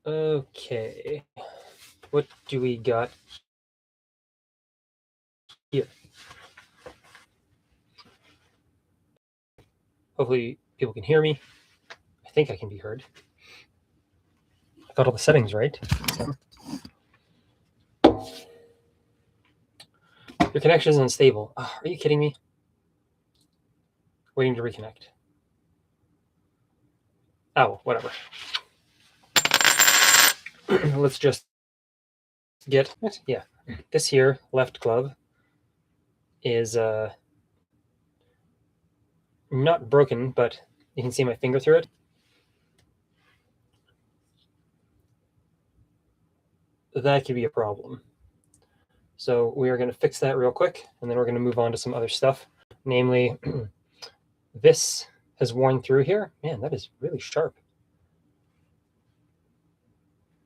Okay, what do we got here? Hopefully people can hear me. I think I can be heard. I got all the settings right. Your connection is unstable. Oh, are you kidding me? Waiting to reconnect. Oh, whatever. Let's just get, yeah, this here left glove is not broken, but you can see my finger through it. That could be a problem. So we are going to fix that real quick, and then we're going to move on to some other stuff. Namely, this has worn through here. Man, that is really sharp.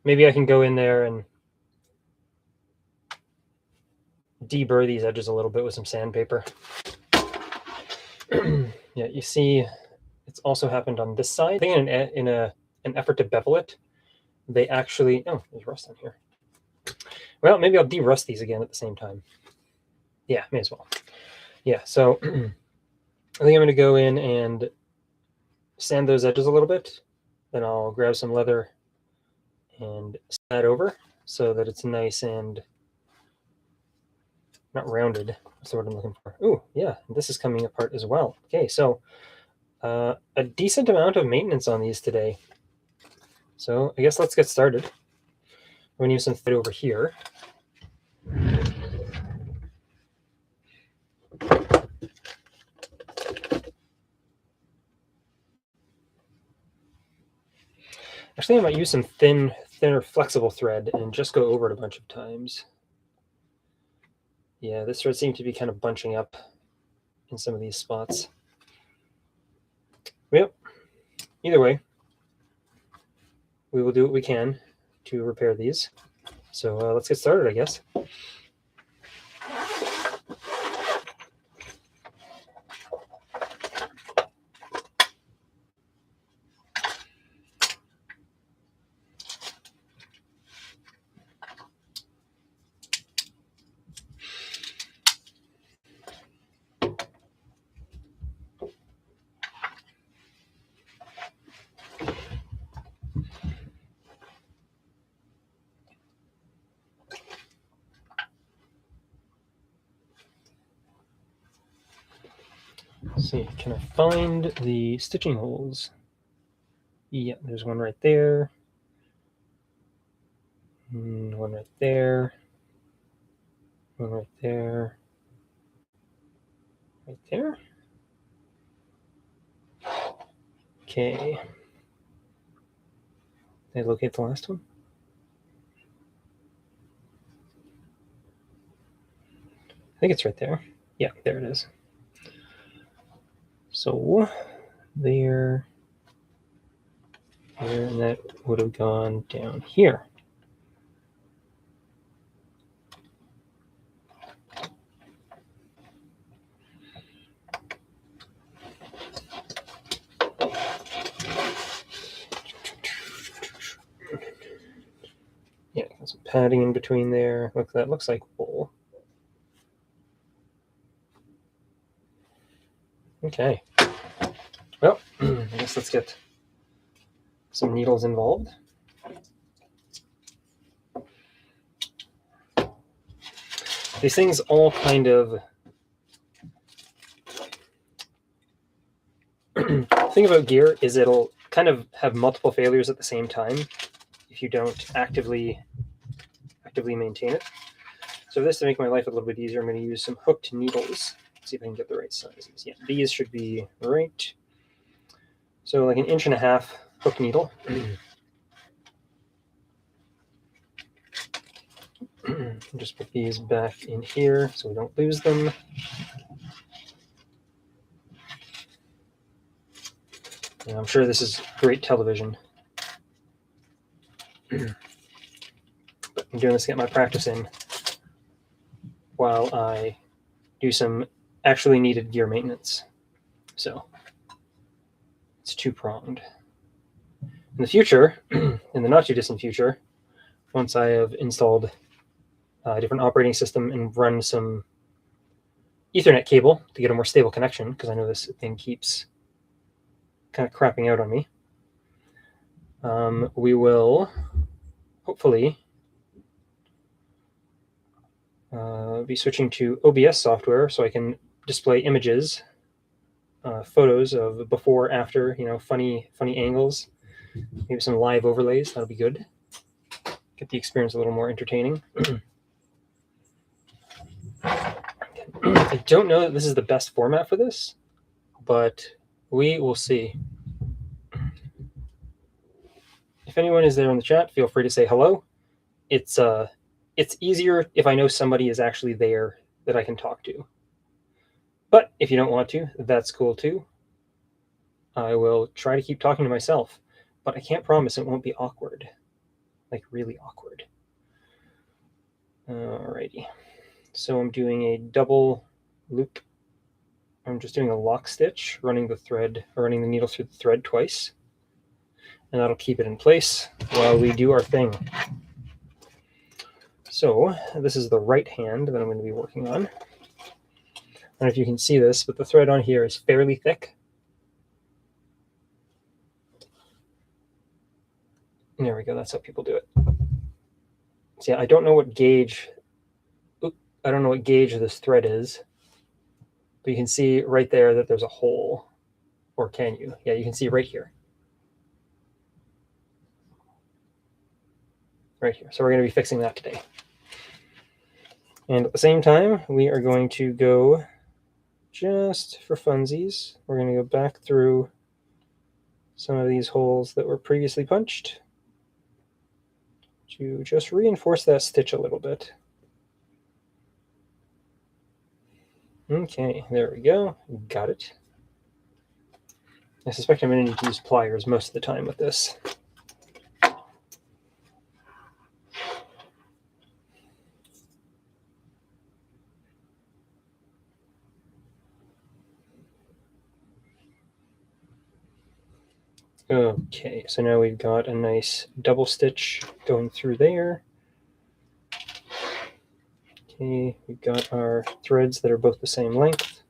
Maybe I can go in there and deburr these edges a little bit with some sandpaper. Yeah, you see, it's also happened on this side. I think in an effort to bevel it, they actually, oh, there's rust on here. Well, maybe I'll de-rust these again at the same time. Yeah, may as well. Yeah, so I think I'm going to go in and sand those edges a little bit. Then I'll grab some leather and sand that over so that it's nice and not rounded. That's the word I'm looking for. Ooh, yeah, this is coming apart as well. Okay, so a decent amount of maintenance on these today. So I guess let's get started. I'm going to use some thread over here. Actually, I might use some thinner, flexible thread and just go over it a bunch of times. Yeah, this thread seems to be kind of bunching up in some of these spots. Yep. Either way, we will do what we can to repair these. So let's get started, I guess. Let's see, can I find the stitching holes? Yeah, there's one right there. One right there. One right there. Right there. Okay. Did I locate the last one? I think it's right there. Yeah, there it is. So there, and that would have gone down here. Yeah, got some padding in between there. Look, that looks like wool. Okay. Well, I guess let's get some needles involved. These things all kind of... The thing about gear is it'll kind of have multiple failures at the same time if you don't actively maintain it. So this, to make my life a little bit easier, I'm going to use some hooked needles. See if I can get the right sizes. Yeah, these should be right. So like 1.5 inch hook needle. Just put these back in here so we don't lose them. And I'm sure this is great television. But I'm doing this to get my practice in while I do some actually needed gear maintenance. So it's two-pronged. In the future, in the not too distant future, once I have installed a different operating system and run some Ethernet cable to get a more stable connection, because I know this thing keeps kind of crapping out on me, we will hopefully be switching to OBS software so I can display images, photos of before, after, funny angles, maybe some live overlays. That'll be good. Get the experience a little more entertaining. I don't know that this is the best format for this, but we will see. If anyone is there in the chat, feel free to say hello. It's easier if I know somebody is actually there that I can talk to. But if you don't want to, that's cool too. I will try to keep talking to myself, but I can't promise it won't be awkward, like really awkward. Alrighty. So I'm doing a double loop. I'm just doing a lock stitch, running the needle through the thread twice, and that'll keep it in place while we do our thing. So this is the right hand that I'm going to be working on. I don't know if you can see this, but the thread on here is fairly thick. There we go. That's how people do it. So yeah, I don't know what gauge this thread is, but you can see right there that there's a hole. Or can you? Yeah, you can see right here. Right here. So we're going to be fixing that today. And at the same time, we are going to go, just for funsies, we're going to go back through some of these holes that were previously punched to just reinforce that stitch a little bit. Okay, there we go. Got it. I suspect I'm going to need to use pliers most of the time with this. Okay, so now we've got a nice double stitch going through there. Okay, we've got our threads that are both the same length.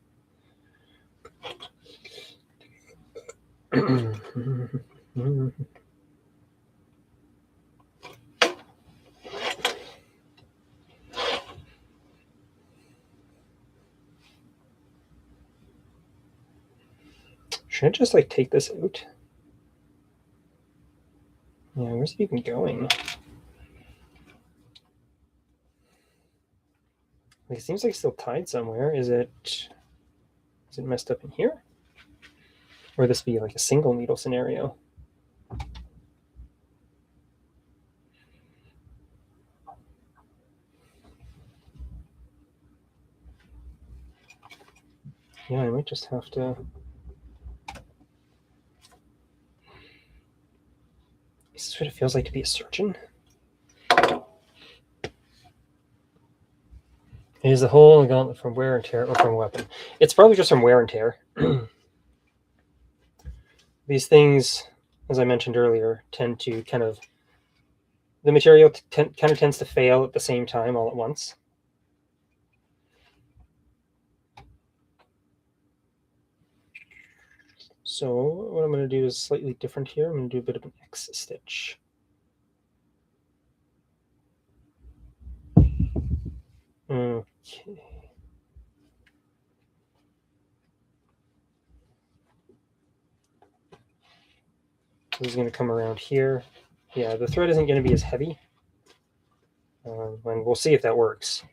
Should I just take this out? Yeah, where's it even going? It seems like it's still tied somewhere. Is it messed up in here? Or would this be like a single needle scenario? Yeah, I might just have to... Is this what it feels like to be a surgeon? Is the hole in the gauntlet from wear and tear or from a weapon? It's probably just from wear and tear. These things, as I mentioned earlier, tend to the material kind of tends to fail at the same time all at once. So what I'm going to do is slightly different here. I'm going to do a bit of an X stitch. Okay. This is going to come around here. Yeah, the thread isn't going to be as heavy. And we'll see if that works.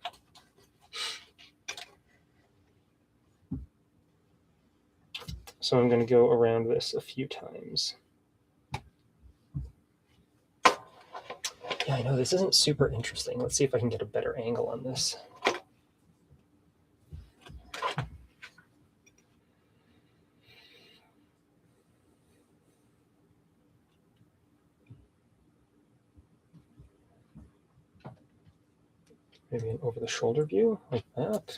So I'm going to go around this a few times. Yeah, I know this isn't super interesting. Let's see if I can get a better angle on this. Maybe an over-the-shoulder view like that.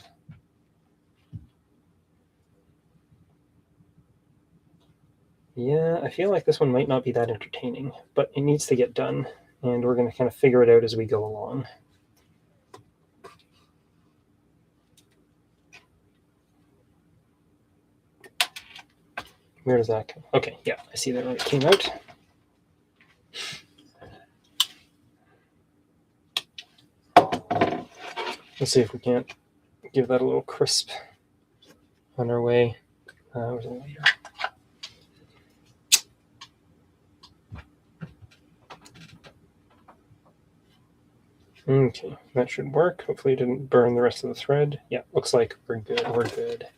Yeah, I feel like this one might not be that entertaining, but it needs to get done, and we're going to kind of figure it out as we go along. Where does that come? Okay, yeah, I see that where it came out. Let's see if we can't give that a little crisp on our way. Where's the lighter? Okay, that should work. Hopefully it didn't burn the rest of the thread. Yeah, looks like we're good. We're good.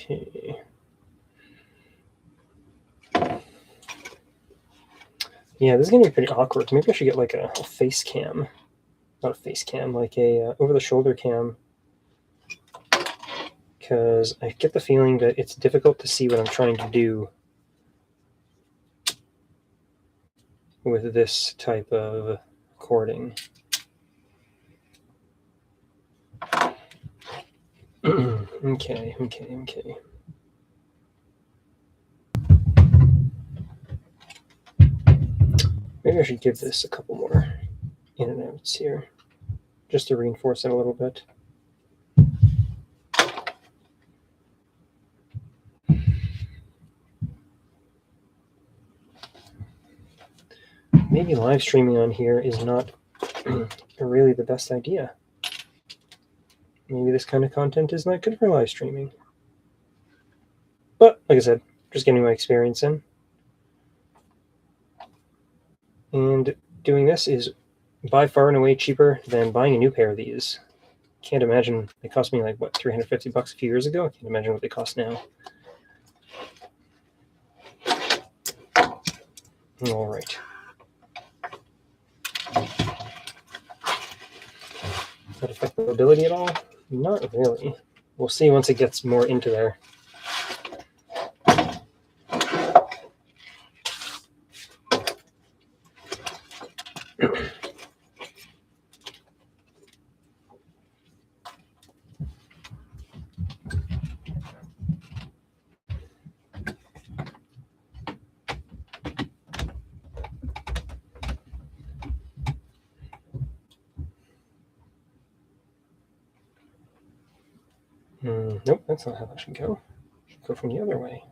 Okay. Yeah, this is going to be pretty awkward. Maybe I should get like a face cam. Not a face cam, like a over-the-shoulder cam. Because I get the feeling that it's difficult to see what I'm trying to do with this type of cording. Okay. Maybe I should give this a couple more in and outs here, just to reinforce it a little bit. Maybe live streaming on here is not really the best idea. Maybe this kind of content is not good for live streaming. But, like I said, just getting my experience in. And doing this is by far and away cheaper than buying a new pair of these. Can't imagine they cost me like, what, $350 a few years ago? I can't imagine what they cost now. All right. Does that affect the mobility at all? Not really. We'll see once it gets more into there. Nope, that's not how that should go. It should go from the other way.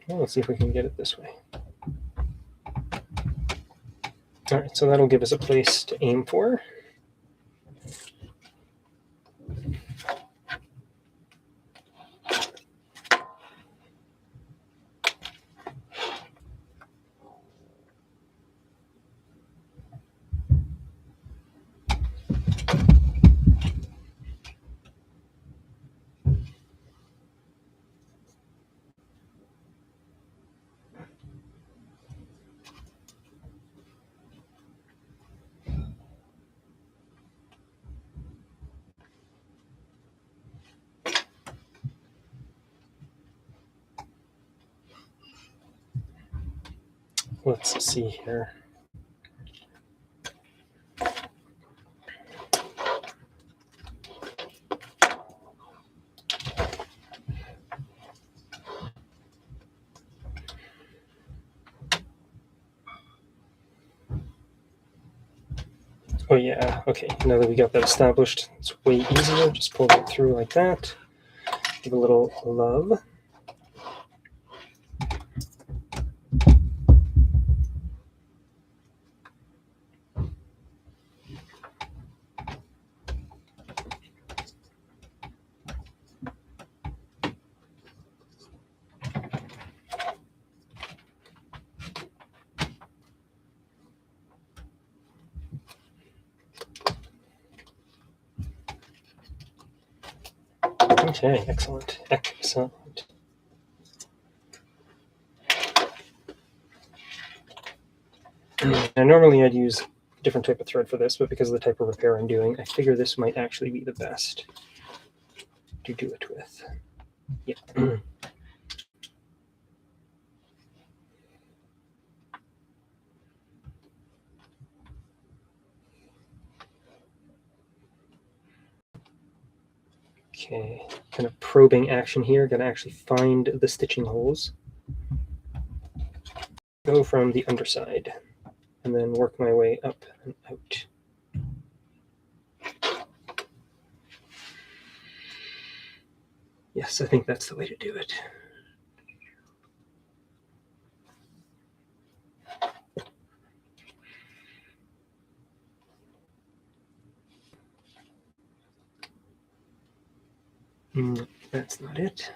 Well, let's see if we can get it this way. All right, so that'll give us a place to aim for. Let's see here. Oh yeah, okay, now that we got that established, it's way easier. Just pull it through like that. Give a little love. Okay, excellent, excellent. Now, normally I'd use a different type of thread for this, but because of the type of repair I'm doing, I figure this might actually be the best to do it with. Yeah. Okay, kind of probing action here. Gonna actually find the stitching holes. Go from the underside and then work my way up and out. Yes, I think that's the way to do it. That's not it.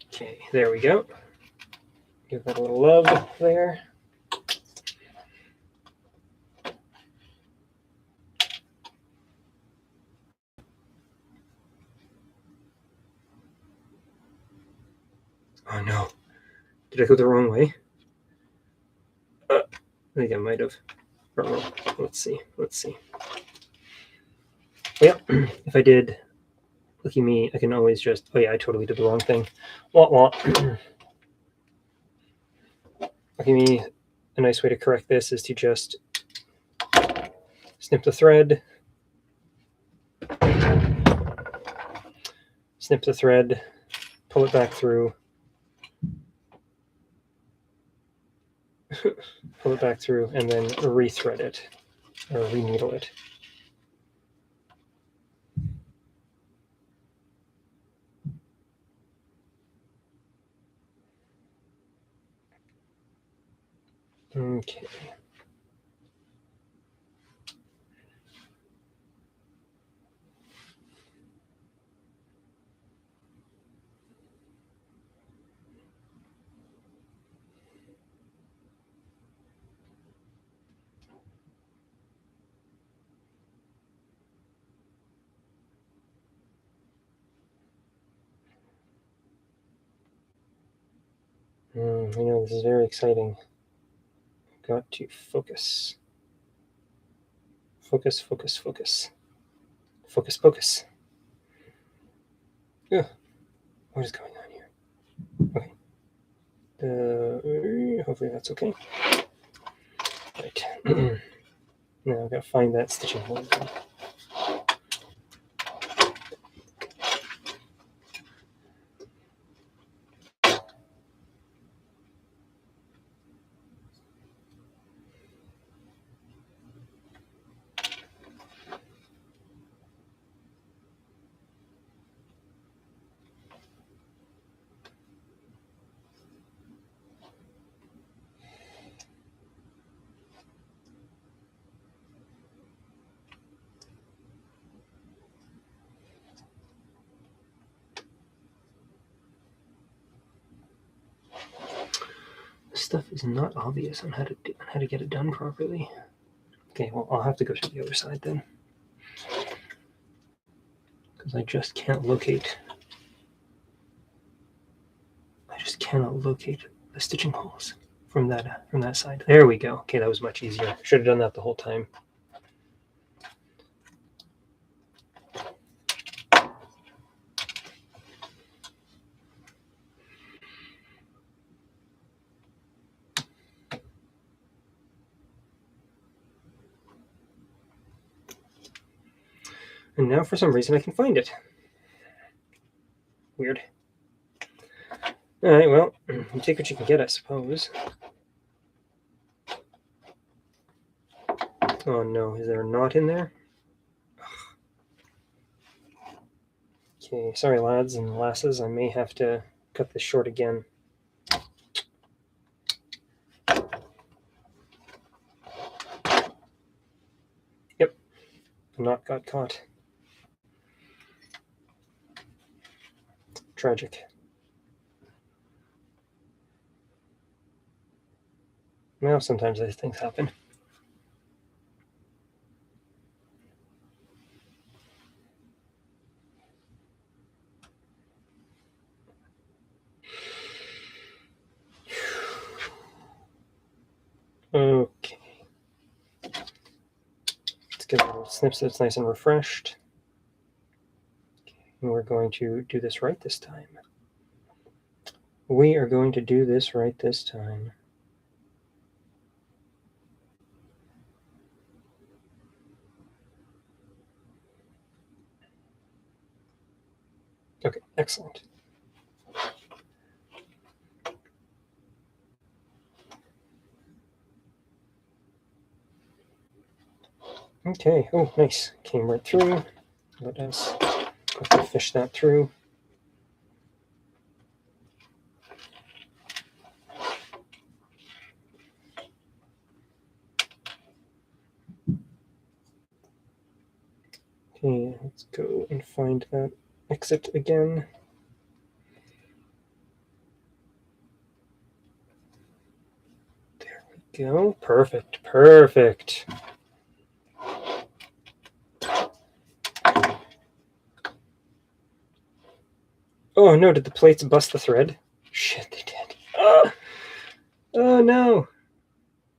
Okay, there we go. Give that a little love there. Oh no, did I go the wrong way? I think I might have. Let's see. Well, if I did, lucky me, I can always just, oh yeah, I totally did the wrong thing. Wah, wah. Lucky me, a nice way to correct this is to just snip the thread, pull it back through, and then re-thread it, or re-needle it. Okay. I know this is very exciting. Got to focus. Focus. Ugh. What is going on here? Okay. Hopefully that's okay. Right. Now I've got to find that stitching hole again. This stuff is not obvious on how to get it done properly. Okay, well I'll have to go to the other side then, because I just can't locate. I just cannot locate the stitching holes from that side. There we go. Okay, that was much easier. Should have done that the whole time. And now for some reason I can find it. Weird. All right, well, you take what you can get, I suppose. Oh no, is there a knot in there? Okay, sorry lads and lasses, I may have to cut this short again. Yep, the knot got caught. Tragic. Well, sometimes these things happen. snip so it's nice and refreshed. And we're going to do this right this time. We are going to do this right this time. Okay, excellent. Okay, oh, nice. Came right through. Let us quickly fish that through. Okay, let's go and find that exit again. There we go. Perfect, perfect. Oh no, did the plates bust the thread? Shit, they did. Oh no.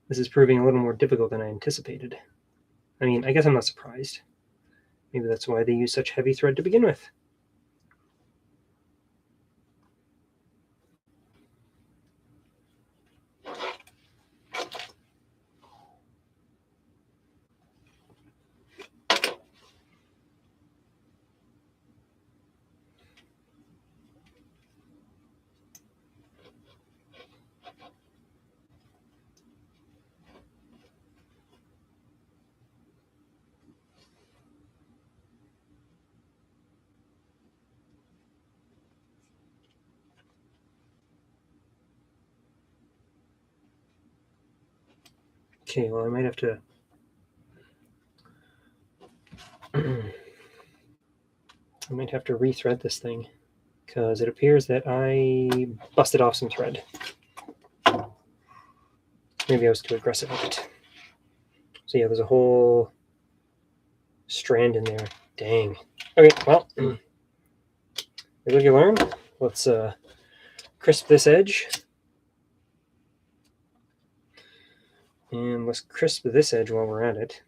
This is proving a little more difficult than I anticipated. I mean, I guess I'm not surprised. Maybe that's why they use such heavy thread to begin with. Okay, well, I might have to... I might have to rethread this thing, because it appears that I busted off some thread. Maybe I was too aggressive with it. So yeah, there's a whole strand in there. Dang. Okay, well, what you learn? Let's crisp this edge. And let's crisp this edge while we're at it.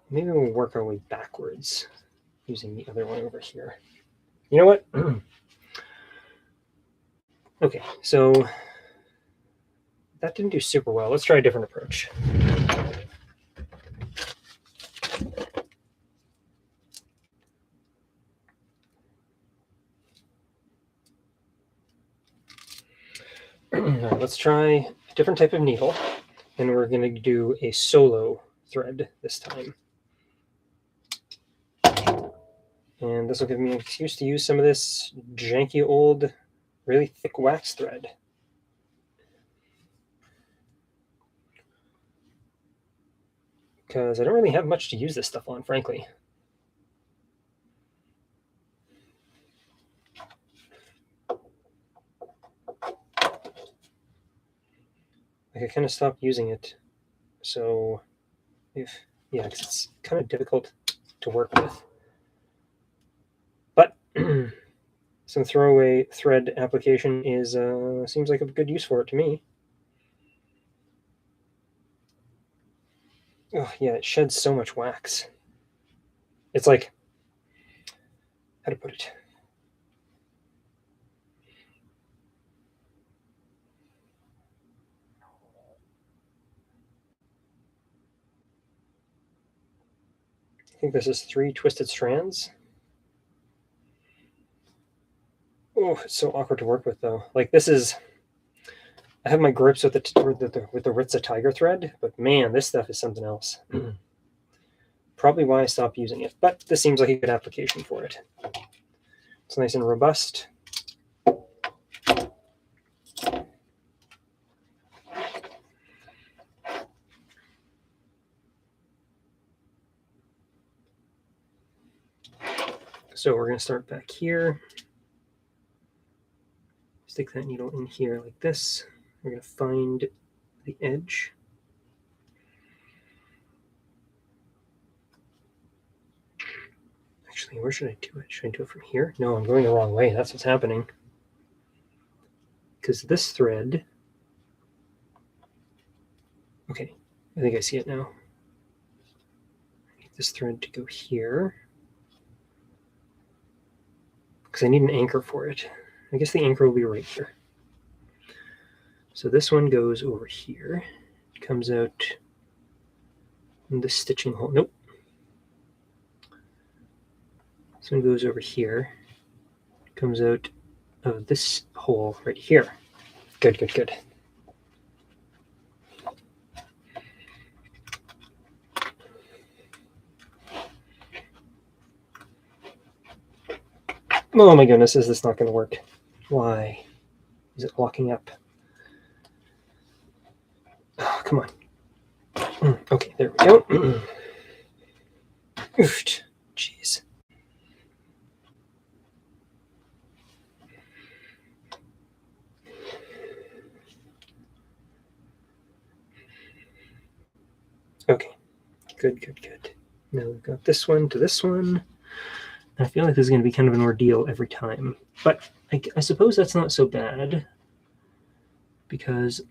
Maybe we'll work our way backwards using the other one over here. You know what? Okay, so that didn't do super well. Let's try a different approach. All right, let's try a different type of needle, and we're going to do a solo thread this time. And this will give me an excuse to use some of this janky old, really thick wax thread. Because I don't really have much to use this stuff on, frankly. Like, I kind of stopped using it. So, yeah, because it's kind of difficult to work with. But some throwaway thread application is seems like a good use for it to me. Oh yeah, it sheds so much wax. It's like, how to put it? I think this is 3 twisted strands. Oh, it's so awkward to work with though. Like this is, I have my grips with the Ritza tiger thread, but man, this stuff is something else. Probably why I stopped using it, but this seems like a good application for it. It's nice and robust. So we're going to start back here. Stick that needle in here like this. We're going to find the edge. Actually, where should I do it? Should I do it from here? No, I'm going the wrong way. That's what's happening. Because this thread Okay, I think I see it now. I need this thread to go here because I need an anchor for it. I guess the anchor will be right here. So this one goes over here. It comes out in the stitching hole. Nope. This one goes over here. It comes out of this hole right here. Good, good, good. Oh my goodness, is this not going to work? Why is it locking up? Oh, come on. Okay, there we go. Oof, jeez. Okay, good, good, good. Now we've got this one to this one. I feel like this is going to be kind of an ordeal every time, but I suppose that's not so bad because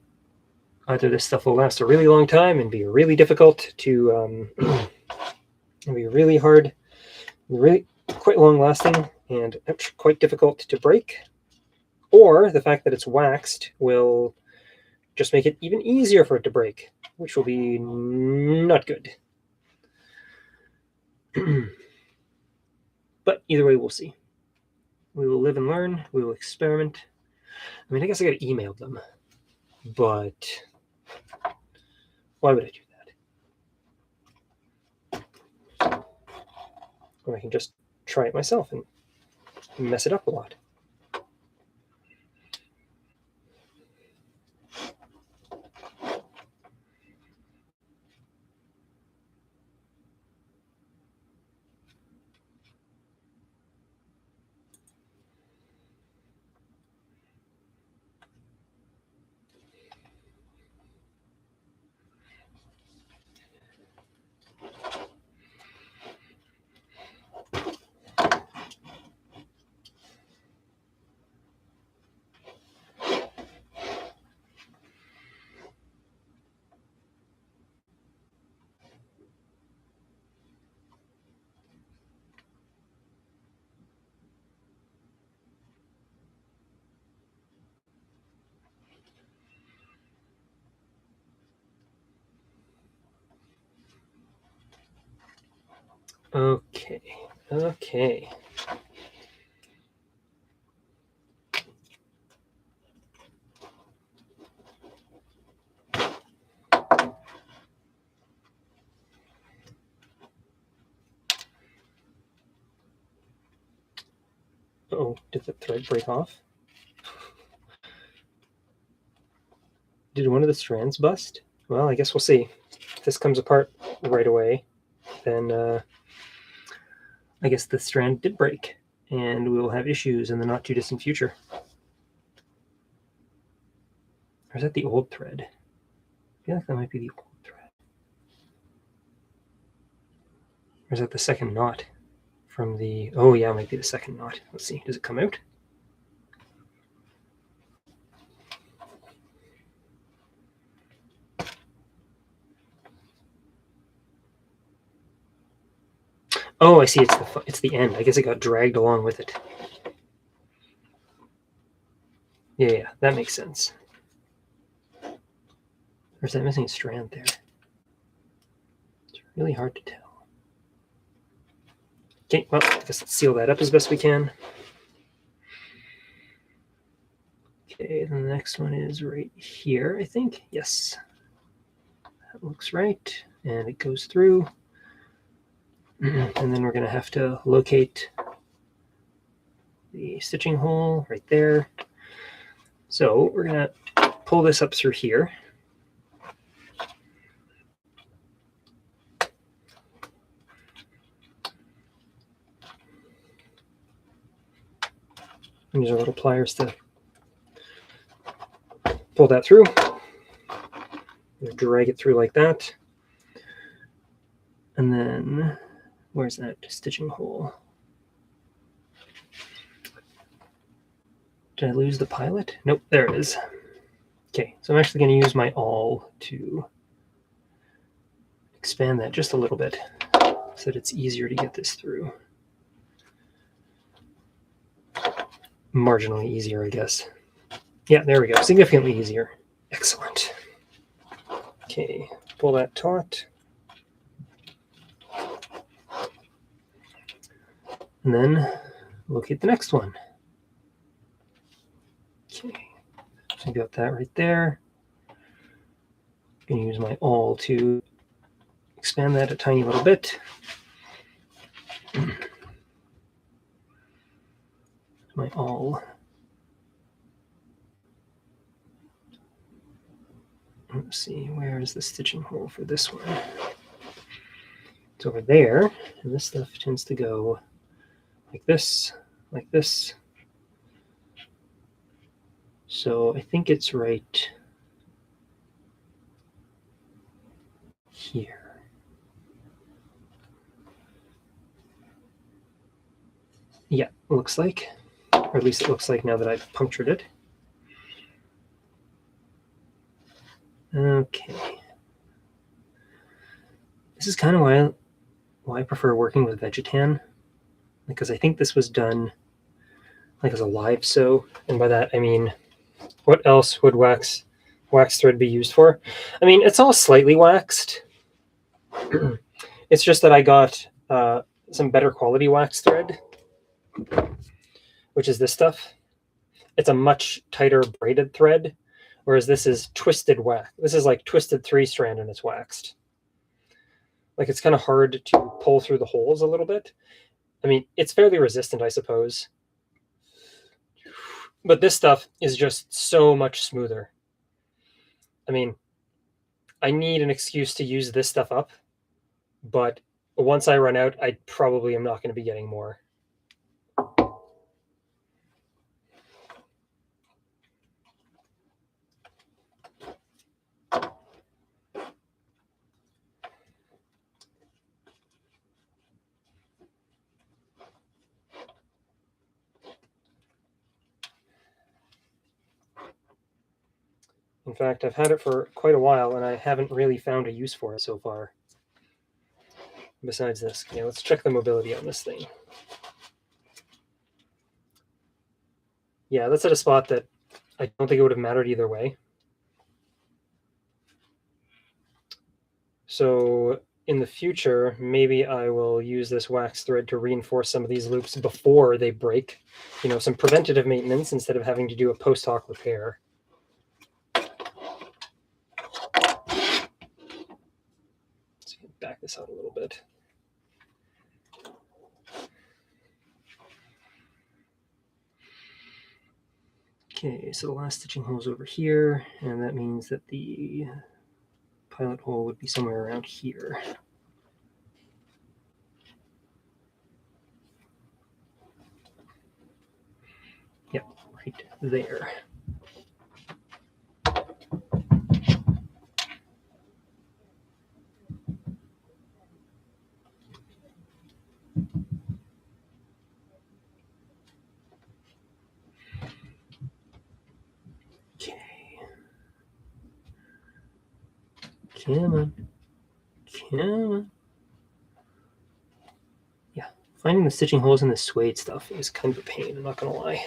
either this stuff will last a really long time and be really difficult to, and be really hard, really quite long lasting and quite difficult to break, or the fact that it's waxed will just make it even easier for it to break, which will be not good. But either way, we'll see. We will live and learn. We will experiment. I mean, I guess I got to email them, but why would I do that? Or I can just try it myself and mess it up a lot. Okay, okay. Uh-oh, did the thread break off? Did one of the strands bust? Well, I guess we'll see. If this comes apart right away, then I guess the strand did break, and we will have issues in the not too distant future. Or is that the old thread? I feel like that might be the old thread. Or is that the second knot from the... Oh yeah, it might be the second knot. Let's see, does it come out? Oh, I see, it's the end. I guess it got dragged along with it. Yeah, that makes sense. Or is that missing a strand there? It's really hard to tell. Okay, well, I guess let's seal that up as best we can. Okay, then the next one is right here, I think. Yes. That looks right. And it goes through. And then we're going to have to locate the stitching hole right there. So we're going to pull this up through here. And use our little pliers to pull that through. Drag it through like that. And then, where's that stitching hole? Did I lose the pilot? Nope, there it is. Okay, so I'm actually going to use my awl to expand that just a little bit so that it's easier to get this through. Marginally easier, I guess. Yeah, there we go. Significantly easier. Excellent. Okay, pull that taut. And then locate the next one. Okay, so I got that right there. I'm going to use my awl to expand that a tiny little bit. My awl. Let's see, where is the stitching hole for this one? It's over there, and this stuff tends to go like this, like this. So I think it's right here. Yeah, looks like, or at least it looks like now that I've punctured it. Okay. This is kind of why I prefer working with Vegetan, because I think this was done like as a live sew, and by that I mean, what else would wax thread be used for? I mean, it's all slightly waxed. It's just that I got some better quality wax thread, which is this stuff. It's a much tighter braided thread, whereas this is twisted wax. This is like twisted 3-strand and it's waxed. Like, it's kind of hard to pull through the holes a little bit. I mean, it's fairly resistant, I suppose. But this stuff is just so much smoother. I mean, I need an excuse to use this stuff up, but once I run out, I probably am not going to be getting more. In fact, I've had it for quite a while, and I haven't really found a use for it so far. Besides this. Okay, let's check the mobility on this thing. Yeah, that's at a spot that I don't think it would have mattered either way. So in the future, maybe I will use this wax thread to reinforce some of these loops before they break. You know, some preventative maintenance instead of having to do a post hoc repair. Back this out a little bit. Okay, so the last stitching hole is over here, and that means that the pilot hole would be somewhere around here. Yep, right there. Come on. Come on. Yeah, finding the stitching holes in the suede stuff is kind of a pain, I'm not going to lie.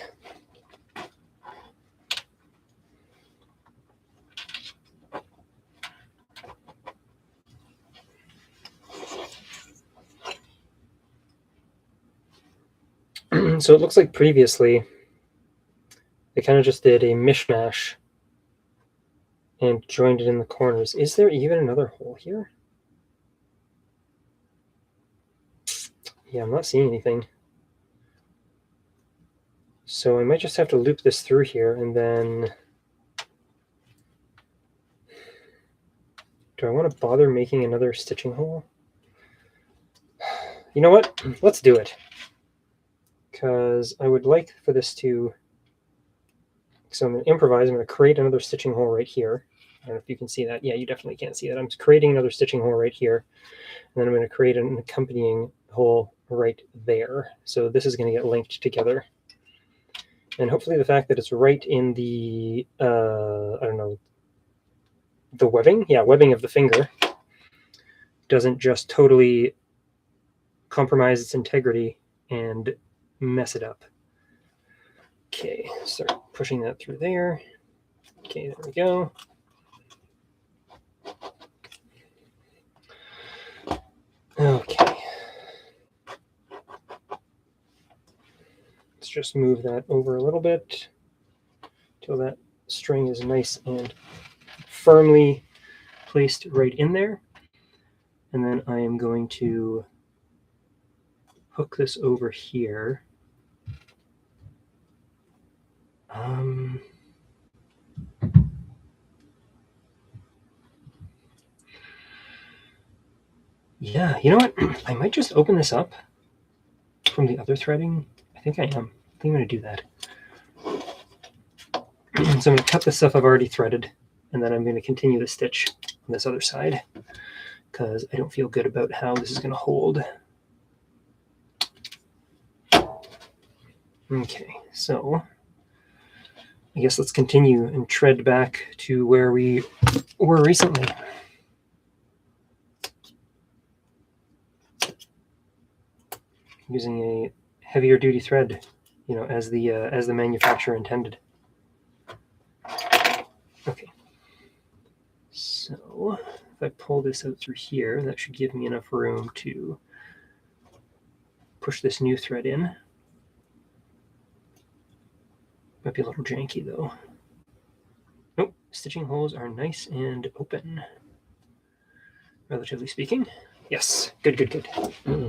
So it looks like previously they kind of just did a mishmash and joined it in the corners. Is there even another hole here? Yeah, I'm not seeing anything. So I might just have to loop this through here, and then... Do I want to bother making another stitching hole? You know what? Let's do it. Because I would like for this to... So I'm going to improvise. I'm going to create another stitching hole right here. I don't know if you can see that. Yeah, you definitely can't see that. I'm creating another stitching hole right here. And then I'm going to create an accompanying hole right there. So this is going to get linked together. And hopefully the fact that it's right in the, I don't know, the webbing? Yeah, webbing of the finger doesn't just totally compromise its integrity and mess it up. Okay, start pushing that through there. Okay, there we go. Okay. Let's just move that over a little bit till that string is nice and firmly placed right in there. And then I am going to hook this over here. Yeah, you know what? I might just open this up from the other threading. I think I am. I think I'm going to do that. So I'm going to cut the stuff I've already threaded, and then I'm going to continue the stitch on this other side because I don't feel good about how this is going to hold. Okay, so I guess let's continue and tread back to where we were recently. Using a heavier duty thread, you know, as the manufacturer intended. Okay. So if I pull this out through here, that should give me enough room to push this new thread in. Might be a little janky though. Nope, stitching holes are nice and open, relatively speaking. Yes, good, good, good.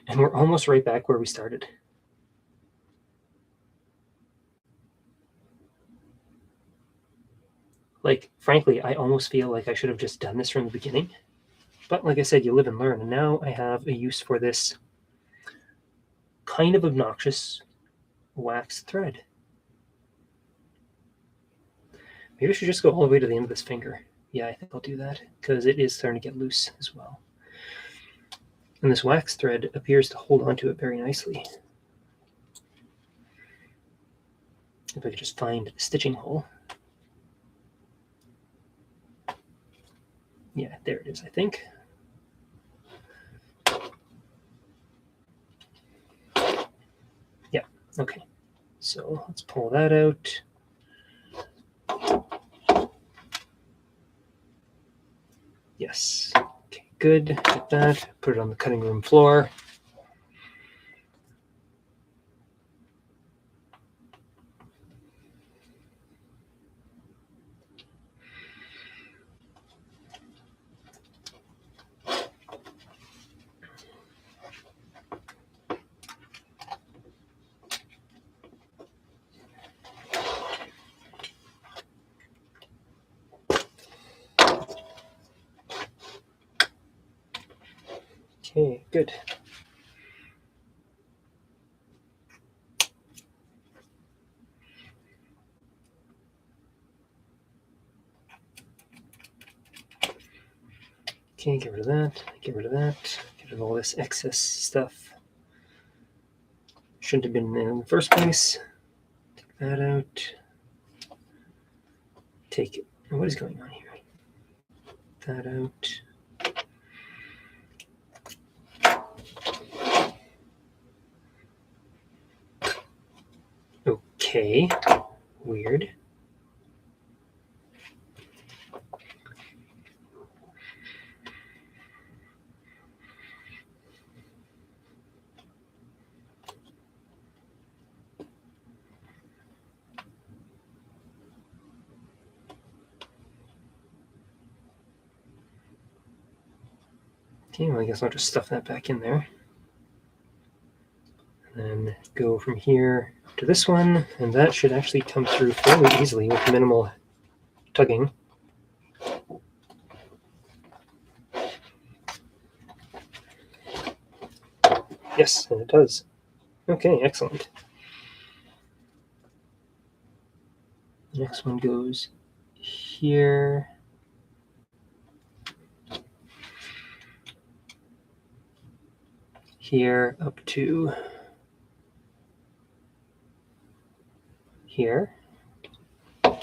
And we're almost right back where we started. Like, frankly, I almost feel like I should have just done this from the beginning. But like I said, you live and learn. And now I have a use for this kind of obnoxious wax thread. Maybe I should just go all the way to the end of this finger. Yeah, I think I'll do that because it is starting to get loose as well. And this wax thread appears to hold onto it very nicely. If I could just find a stitching hole. Yeah, there it is, I think. Yeah, okay. So let's pull that out. Yes. Okay, good. Get that. Put it on the cutting room floor. Okay, good. Okay, get rid of that, get rid of that, get rid of all this excess stuff. Shouldn't have been there in the first place. Take that out. Take it. What is going on here? That out. Okay, weird. Okay, well, I guess I'll just stuff that back in there. And then go from here to this one, and that should actually come through fairly easily with minimal tugging. Yes, and it does. Okay, excellent. The next one goes here. here up to here. Okay,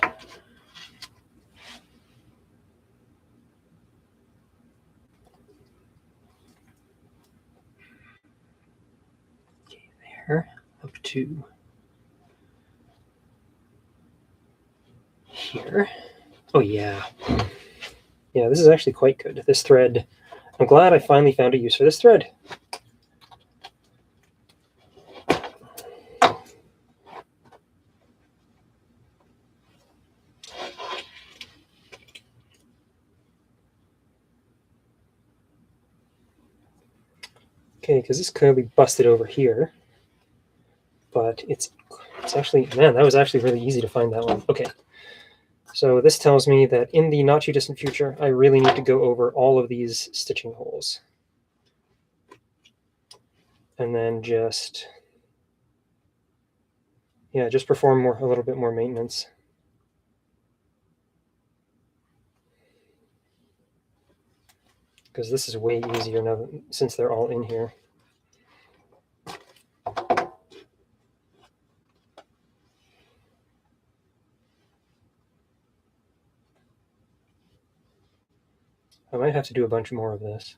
there, up to here. Oh yeah. Yeah, this is actually quite good. This thread, I'm glad I finally found a use for this thread. Okay, because this clearly busted over here, but it's actually, man, that was actually really easy to find that one. Okay, so this tells me that in the not too distant future, I really need to go over all of these stitching holes. And then just, yeah, just perform a little bit more maintenance. Because this is way easier now since they're all in here. I might have to do a bunch more of this.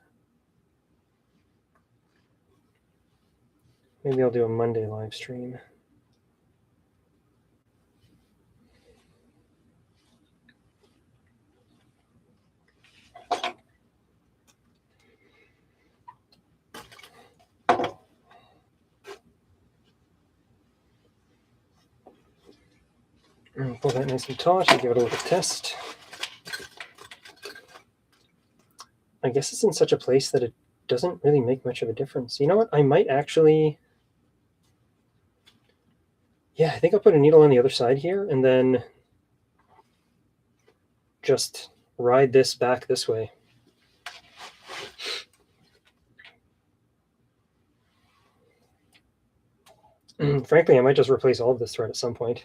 Maybe I'll do a Monday live stream. And pull that nice and taut and give it a little test. I guess it's in such a place that it doesn't really make much of a difference. You know what? I might actually, yeah, I think I'll put a needle on the other side here and then just ride this back this way. Frankly, I might just replace all of this thread at some point,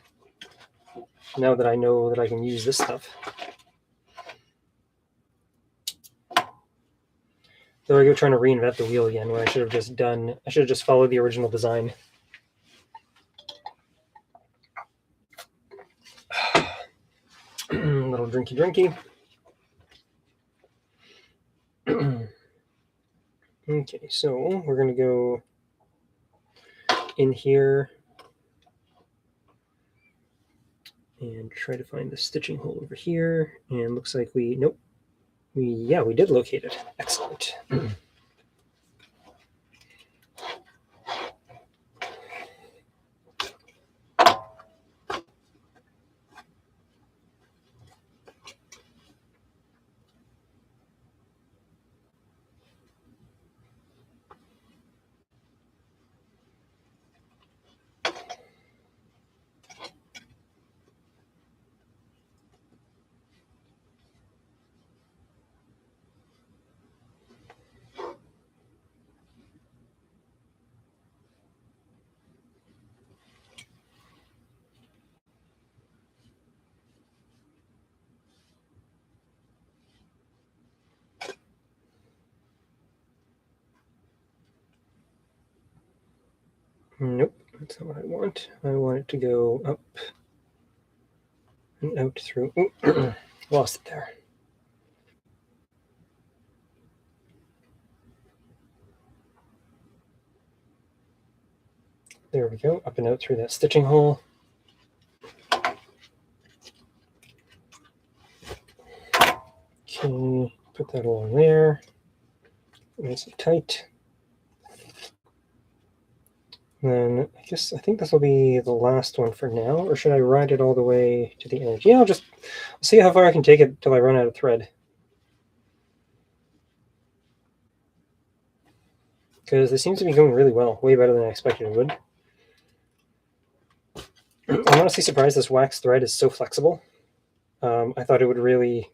now that I know that I can use this stuff. Though I go trying to reinvent the wheel again when I should have just followed the original design. Little drinky. Okay, so we're gonna go in here and try to find the stitching hole over here. And looks like we did locate it. Excellent. Nope, that's not what I want. I want it to go up and out through. Oh, lost it there. There we go, up and out through that stitching hole. Okay, put that along there. Nice and tight. Then I think this will be the last one for now, or should I ride it all the way to the edge? Yeah, I'll see how far I can take it till I run out of thread. Because this seems to be going really well, way better than I expected it would. I'm honestly surprised this wax thread is so flexible. I thought it would really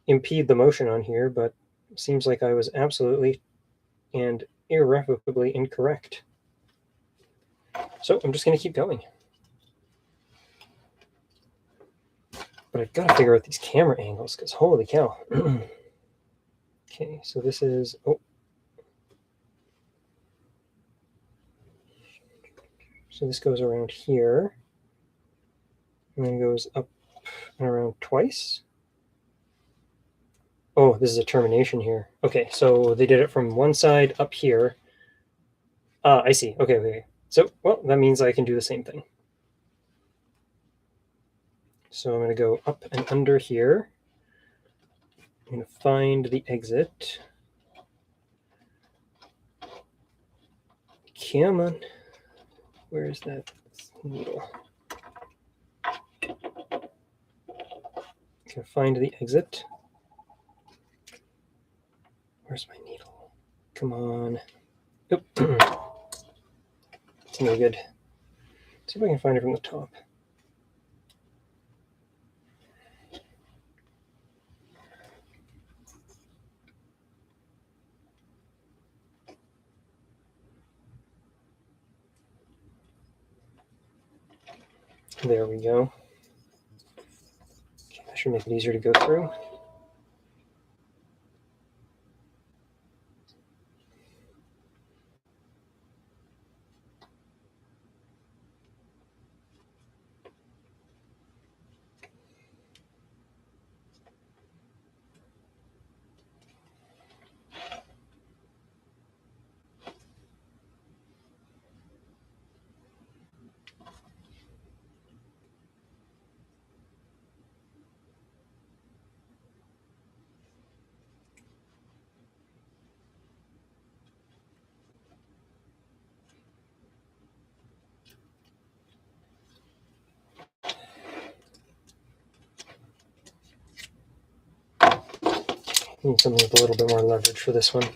impede the motion on here, but it seems like I was absolutely and irrevocably incorrect. So I'm just going to keep going. But I've got to figure out these camera angles, because holy cow. Okay, so this is, So this goes around here, and then goes up and around twice. Oh, this is a termination here. Okay, so they did it from one side up here. Ah, I see. Okay, okay. So, well, that means I can do the same thing. So I'm going to go up and under here. I'm going to find the exit. Come on. Where is that needle? Can I find the exit? Where's my needle? Come on. Oop. It's no good. Let's see if I can find it from the top. There we go. Okay, that should make it easier to go through. Need something with a little bit more leverage for this one.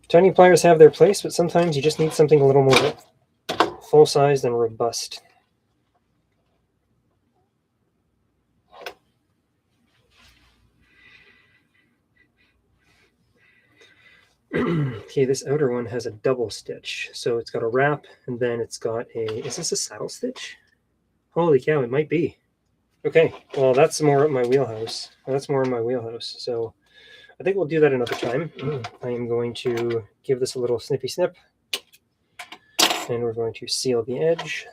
Tiny pliers have their place, but sometimes you just need something a little more full-sized and robust. Okay, this outer one has a double stitch. So it's got a wrap, and then it's got a... Is this a saddle stitch? Holy cow, it might be. Okay, well, that's more up my wheelhouse. That's more in my wheelhouse. So I think we'll do that another time. I am going to give this a little snippy snip. And we're going to seal the edge.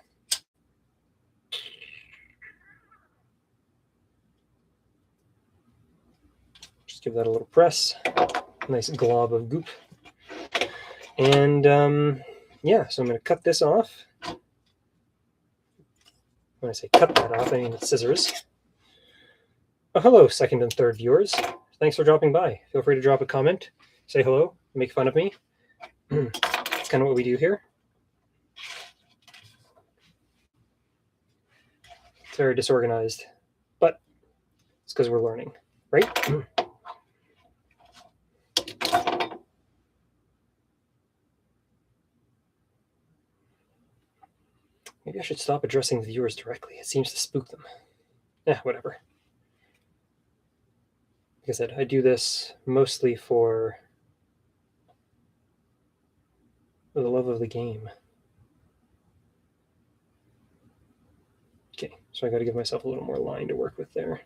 Just give that a little press. Nice glob of goop. And yeah, so I'm going to cut this off. When I say cut that off, I mean with scissors. Oh, hello, second and third viewers. Thanks for dropping by. Feel free to drop a comment, say hello, make fun of me. That's kind of what we do here. It's very disorganized, but it's because we're learning, right? Maybe I should stop addressing the viewers directly. It seems to spook them. Yeah, whatever. Like I said, I do this mostly for the love of the game. Okay, so I got to give myself a little more line to work with there.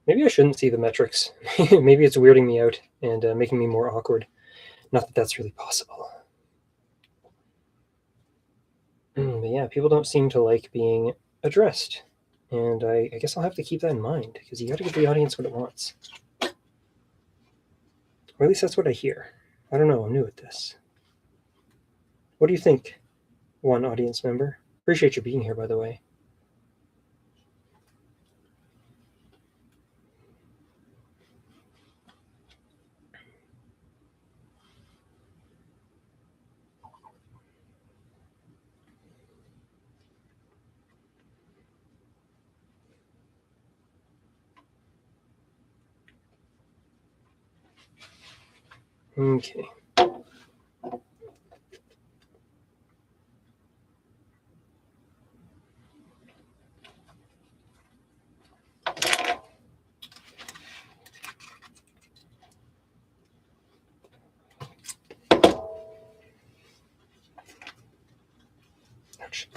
Maybe I shouldn't see the metrics. Maybe it's weirding me out and making me more awkward. Not that that's really possible. But yeah, people don't seem to like being addressed. And I guess I'll have to keep that in mind, because you got to give the audience what it wants. Or at least that's what I hear. I don't know, I'm new at this. What do you think, one audience member? Appreciate you being here, by the way. Okay. Ouch.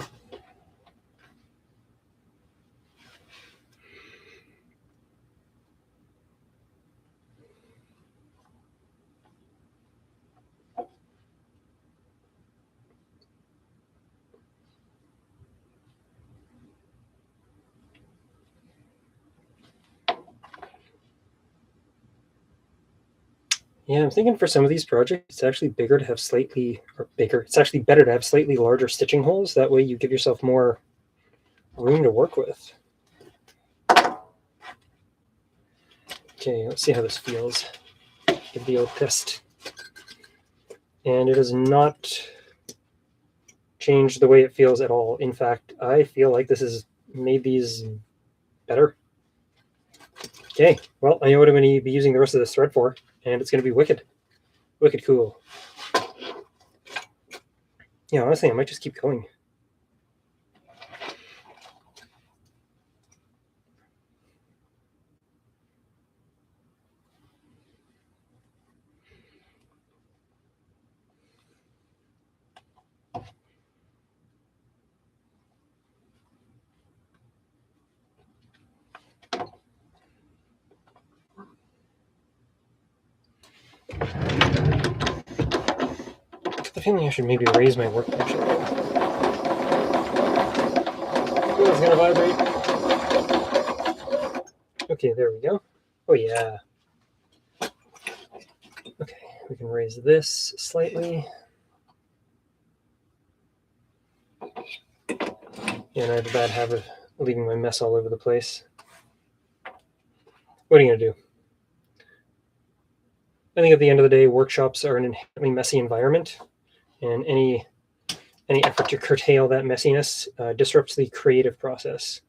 Yeah, I'm thinking for some of these projects, it's actually bigger to have slightly, or bigger, it's actually better to have slightly larger stitching holes. That way you give yourself more room to work with. Okay, let's see how this feels. Give the old test. And it does not change the way it feels at all. In fact, I feel like this has made these better. Okay, well, I know what I'm going to be using the rest of this thread for, and it's going to be wicked. Wicked cool. Yeah, honestly, I might just keep going. The feeling I should maybe raise my workbench a little. Oh, it's gonna vibrate. Okay, there we go. Oh yeah. Okay, we can raise this slightly. And I have a bad habit of leaving my mess all over the place. What are you gonna do? I think at the end of the day, workshops are an inherently messy environment, and any effort to curtail that messiness disrupts the creative process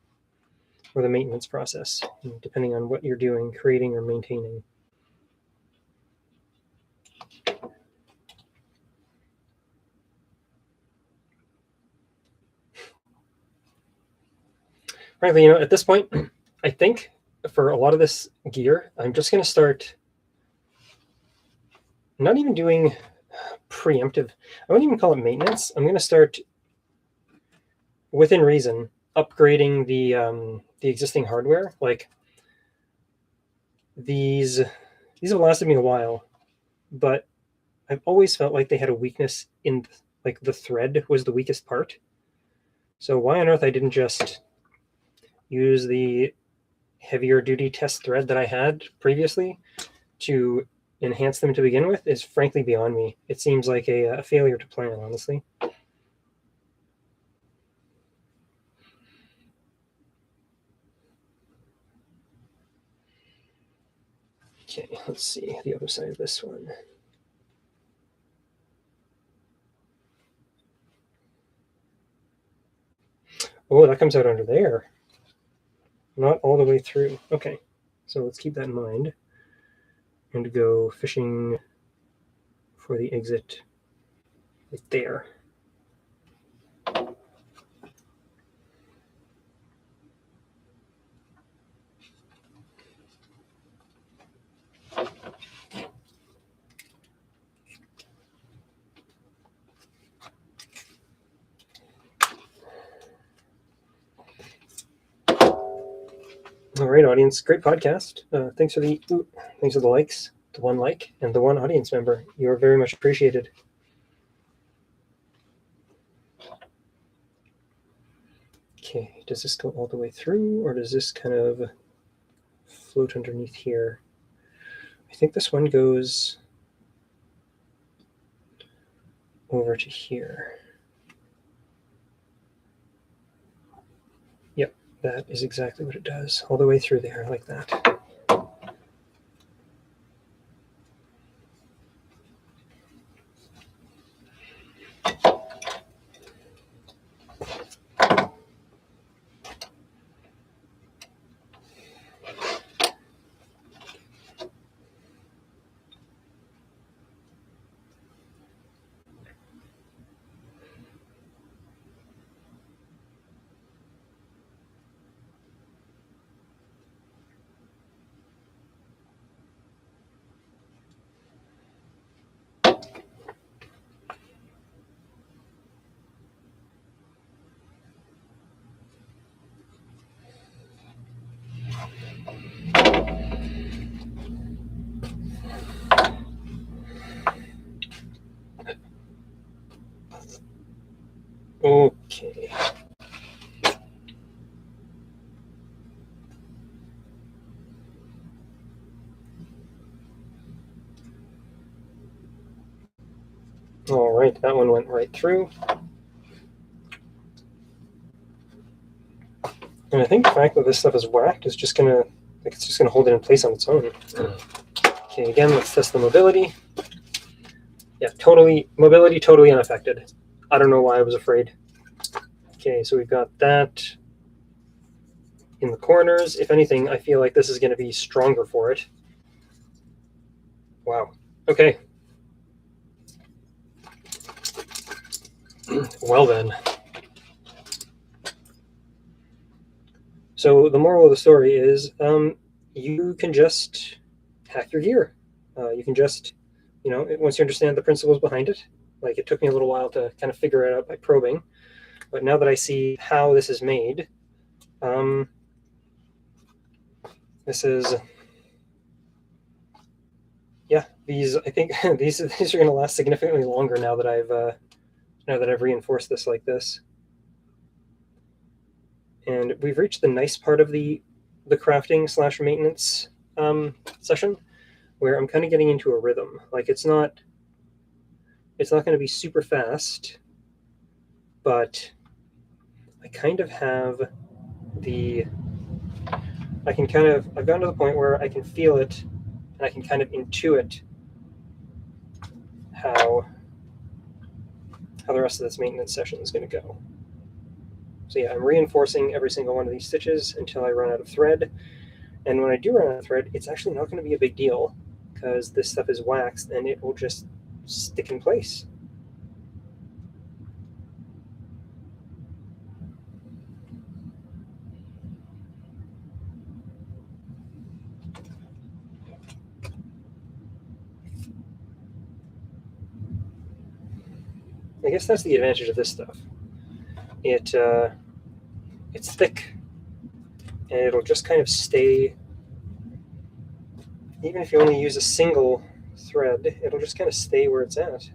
or the maintenance process, depending on what you're doing, creating or maintaining. Frankly, at this point, I think for a lot of this gear, I'm just going to start not even doing preemptive. I wouldn't even call it maintenance. I'm going to start, within reason, upgrading the existing hardware. Like these have lasted me a while, but I've always felt like they had a weakness in like the thread was the weakest part. So why on earth I didn't just use the heavier duty test thread that I had previously to enhance them to begin with is frankly beyond me. It seems like a failure to plan, honestly. Okay, let's see the other side of this one. Oh, that comes out under there. Not all the way through. Okay, so let's keep that in mind and go fishing for the exit right there. All right, audience, great podcast. Thanks for the likes, the one like, and the one audience member. You are very much appreciated. Okay, does this go all the way through, or does this kind of float underneath here? I think this one goes over to here. Yep, that is exactly what it does, all the way through there like that. All right, that one went right through. And I think the fact that this stuff is whacked is just gonna, like, it's just gonna hold it in place on its own. Okay, again, let's test the mobility. Yeah, mobility totally unaffected. I don't know why I was afraid. Okay, so we've got that in the corners. If anything, I feel like this is going to be stronger for it. Wow. Okay. Well then. So the moral of the story is you can just hack your gear. You can just, once you understand the principles behind it, like it took me a little while to kind of figure it out by probing, but now that I see how this is made, this is, yeah, these, I think these are going to last significantly longer now that I've reinforced this like this. And we've reached the nice part of the crafting / maintenance session, where I'm kind of getting into a rhythm. Like it's not going to be super fast, but I kind of have I've gotten to the point where I can feel it and I can kind of intuit how the rest of this maintenance session is going to go. So yeah, I'm reinforcing every single one of these stitches until I run out of thread. And when I do run out of thread, it's actually not going to be a big deal because this stuff is waxed and it will just stick in place. I guess that's the advantage of this stuff. It's thick, and it'll just kind of stay. Even if you only use a single thread, it'll just kind of stay where it's at.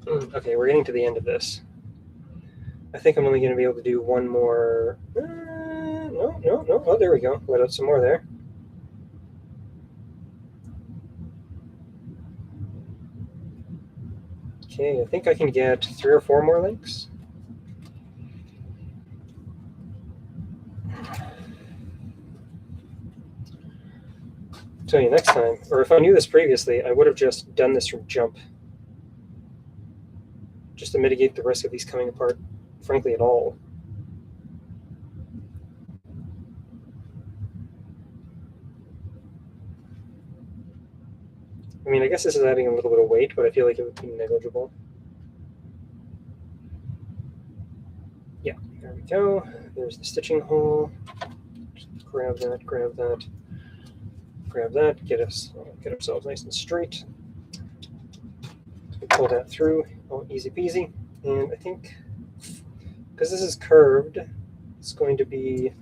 Okay, we're getting to the end of this. I think I'm only going to be able to do one more. No. Oh, there we go. Let out some more there. Okay, I think I can get 3 or 4 more links. Tell you next time, or if I knew this previously, I would have just done this from jump, just to mitigate the risk of these coming apart, frankly, at all. I mean, I guess this is adding a little bit of weight, but I feel like it would be negligible. Yeah, there we go. There's the stitching hole. Just grab that, grab that, get ourselves nice and straight. Pull that through, all easy peasy. And I think, because this is curved, it's going to be,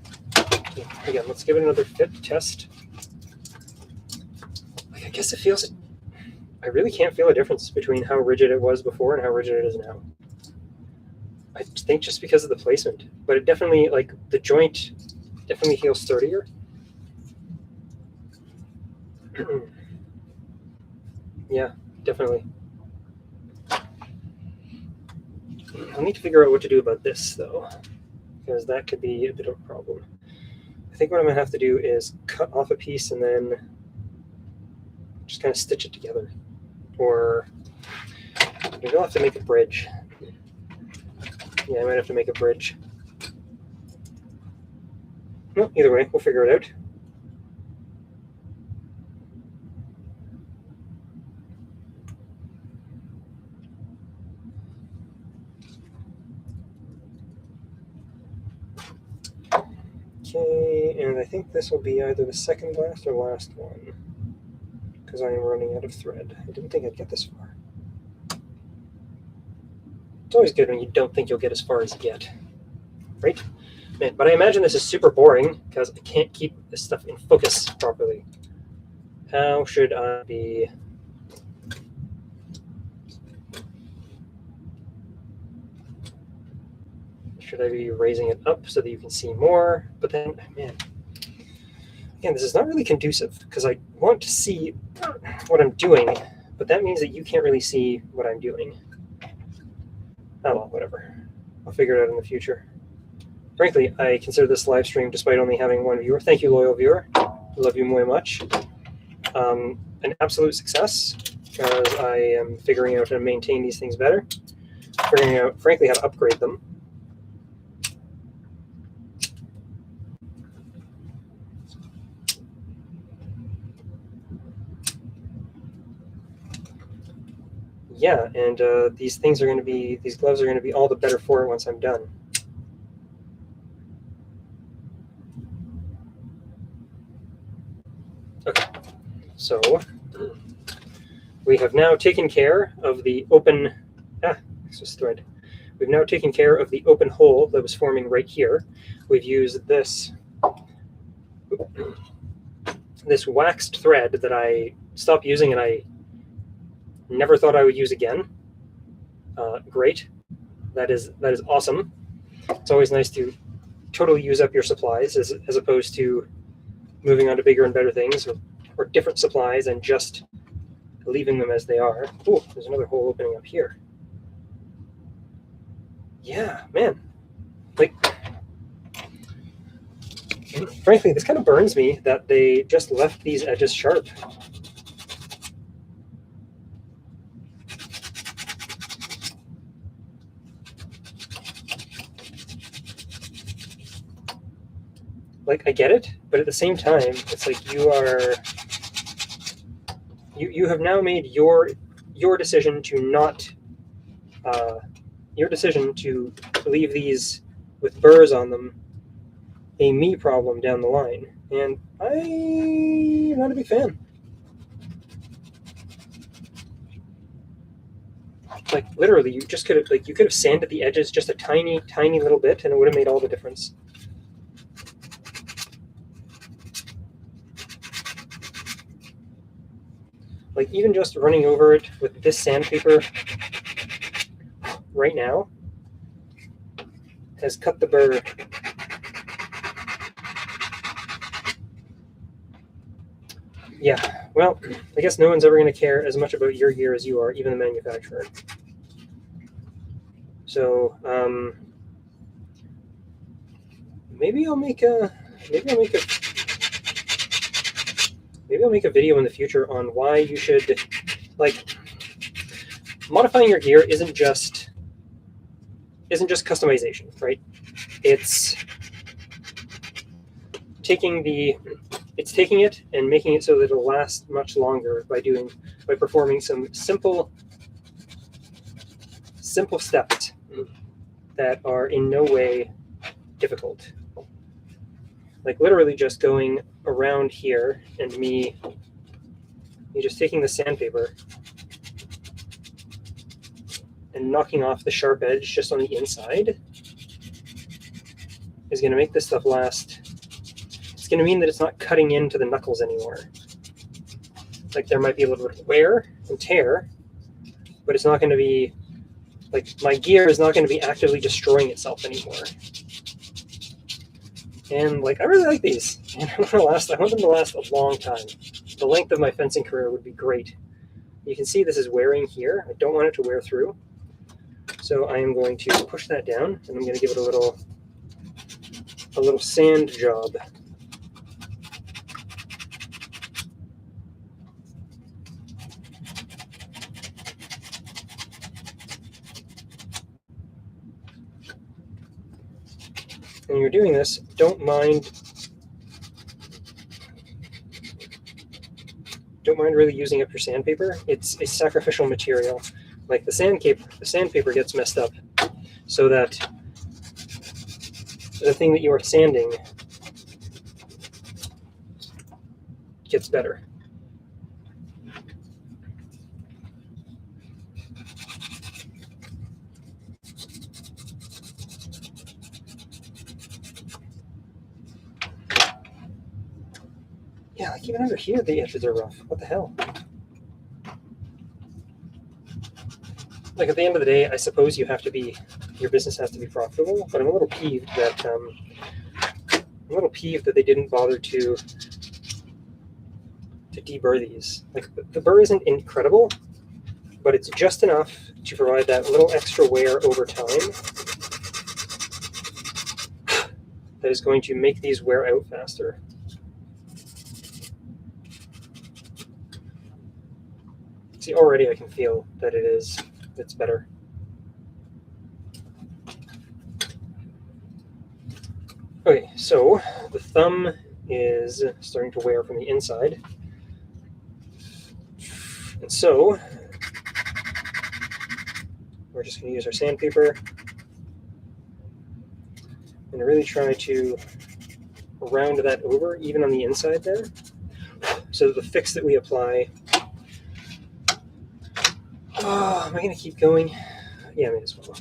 again, let's give it another fit test. I guess it feels, I really can't feel a difference between how rigid it was before and how rigid it is now. I think just because of the placement, but it definitely, like, the joint definitely feels sturdier. Yeah, definitely. I'll need to figure out what to do about this, though, because that could be a bit of a problem. I think what I'm going to have to do is cut off a piece and then just kind of stitch it together. Or maybe I'll have to make a bridge. Yeah, I might have to make a bridge. Well, either way, we'll figure it out. Okay, and I think this will be either the second last or last one, because I am running out of thread. I didn't think I'd get this far. It's always good when you don't think you'll get as far as you get, right? Man, but I imagine this is super boring because I can't keep this stuff in focus properly. How should I be? Should I be raising it up so that you can see more? But then, man, Again, this is not really conducive because I want to see what I'm doing, but that means that you can't really see what I'm doing. Oh well, whatever. I'll figure it out in the future. Frankly, I consider this live stream, despite only having one viewer. Thank you, loyal viewer. I love you very much. An absolute success because I am figuring out how to maintain these things better. Figuring out, frankly, how to upgrade them. Yeah, and these gloves are going to be all the better for it once I'm done. Okay, so we have now taken care of the open, it's just thread. We've now taken care of the open hole that was forming right here. We've used this waxed thread that I stopped using and I never thought I would use again. Great. That is awesome. It's always nice to totally use up your supplies as opposed to moving on to bigger and better things or different supplies and just leaving them as they are. Oh, there's another hole opening up here. Yeah, man. Like, frankly, this kind of burns me that they just left these edges sharp. Like, I get it, but at the same time, it's like you have now made your decision to not your decision to leave these with burrs on them a me problem down the line, and I'm not a big fan. Like, literally, you could have sanded the edges just a tiny little bit, and it would have made all the difference. Like, even just running over it with this sandpaper right now has cut the burr. Yeah, well, I guess no one's ever going to care as much about your gear as you are, even the manufacturer. So maybe I'll make a video in the future on why you should, like, modifying your gear isn't just customization, right? It's taking it and making it so that it'll last much longer by performing some simple steps that are in no way difficult. Like, literally just going around here and me just taking the sandpaper and knocking off the sharp edge just on the inside is going to make this stuff last. It's going to mean that it's not cutting into the knuckles anymore. Like, there might be a little bit of wear and tear, but it's not going to be, like, my gear is not going to be actively destroying itself anymore. And, like, I really like these. And I want them to last a long time. The length of my fencing career would be great. You can see this is wearing here. I don't want it to wear through. So I am going to push that down, and I'm going to give it a little sand job. When you're doing this, don't mind really using up your sandpaper. It's a sacrificial material. Like, the sandpaper gets messed up so that the thing that you are sanding gets better. Yeah, like, even under here, the edges are rough. What the hell? Like, at the end of the day, I suppose your business has to be profitable, but I'm a little peeved that they didn't bother to to deburr these. Like, the burr isn't incredible, but it's just enough to provide that little extra wear over time that is going to make these wear out faster. See, already I can feel that it's better. Okay, so the thumb is starting to wear from the inside. And so we're just going to use our sandpaper and really try to round that over, even on the inside there, so that the fix that we apply... Oh, am I going to keep going? Yeah, I may as well.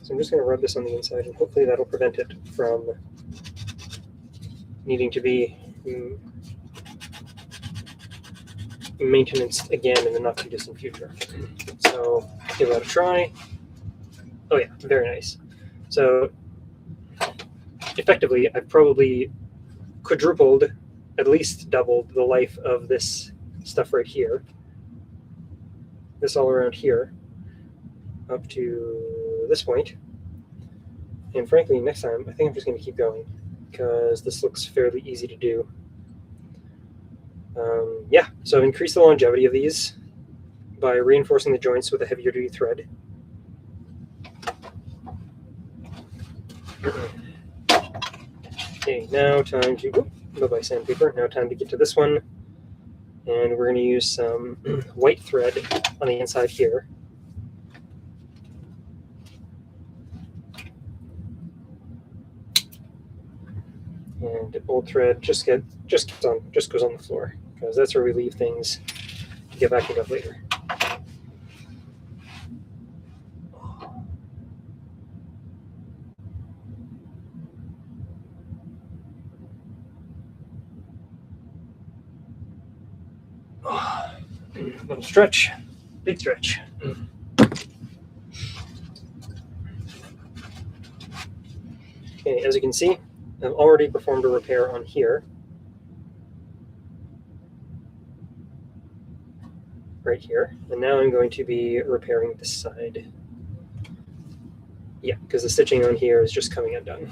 So I'm just going to rub this on the inside, and hopefully that'll prevent it from needing to be maintenance again in the not too distant future. So give that a try. Oh yeah, very nice. So effectively, I've probably quadrupled, at least doubled the life of this stuff right here. This all around here, up to this point. And frankly, next time, I think I'm just going to keep going, because this looks fairly easy to do. Yeah, so I've increased the longevity of these by reinforcing the joints with a heavier duty thread. Okay, now time to, bye-bye sandpaper, now time to get to this one. And we're going to use some white thread on the inside here. And old thread just goes on the floor, because that's where we leave things to get vacuumed up later. Little stretch, big stretch. Okay, as you can see, I've already performed a repair on here. Right here. And now I'm going to be repairing this side. Yeah, because the stitching on here is just coming undone.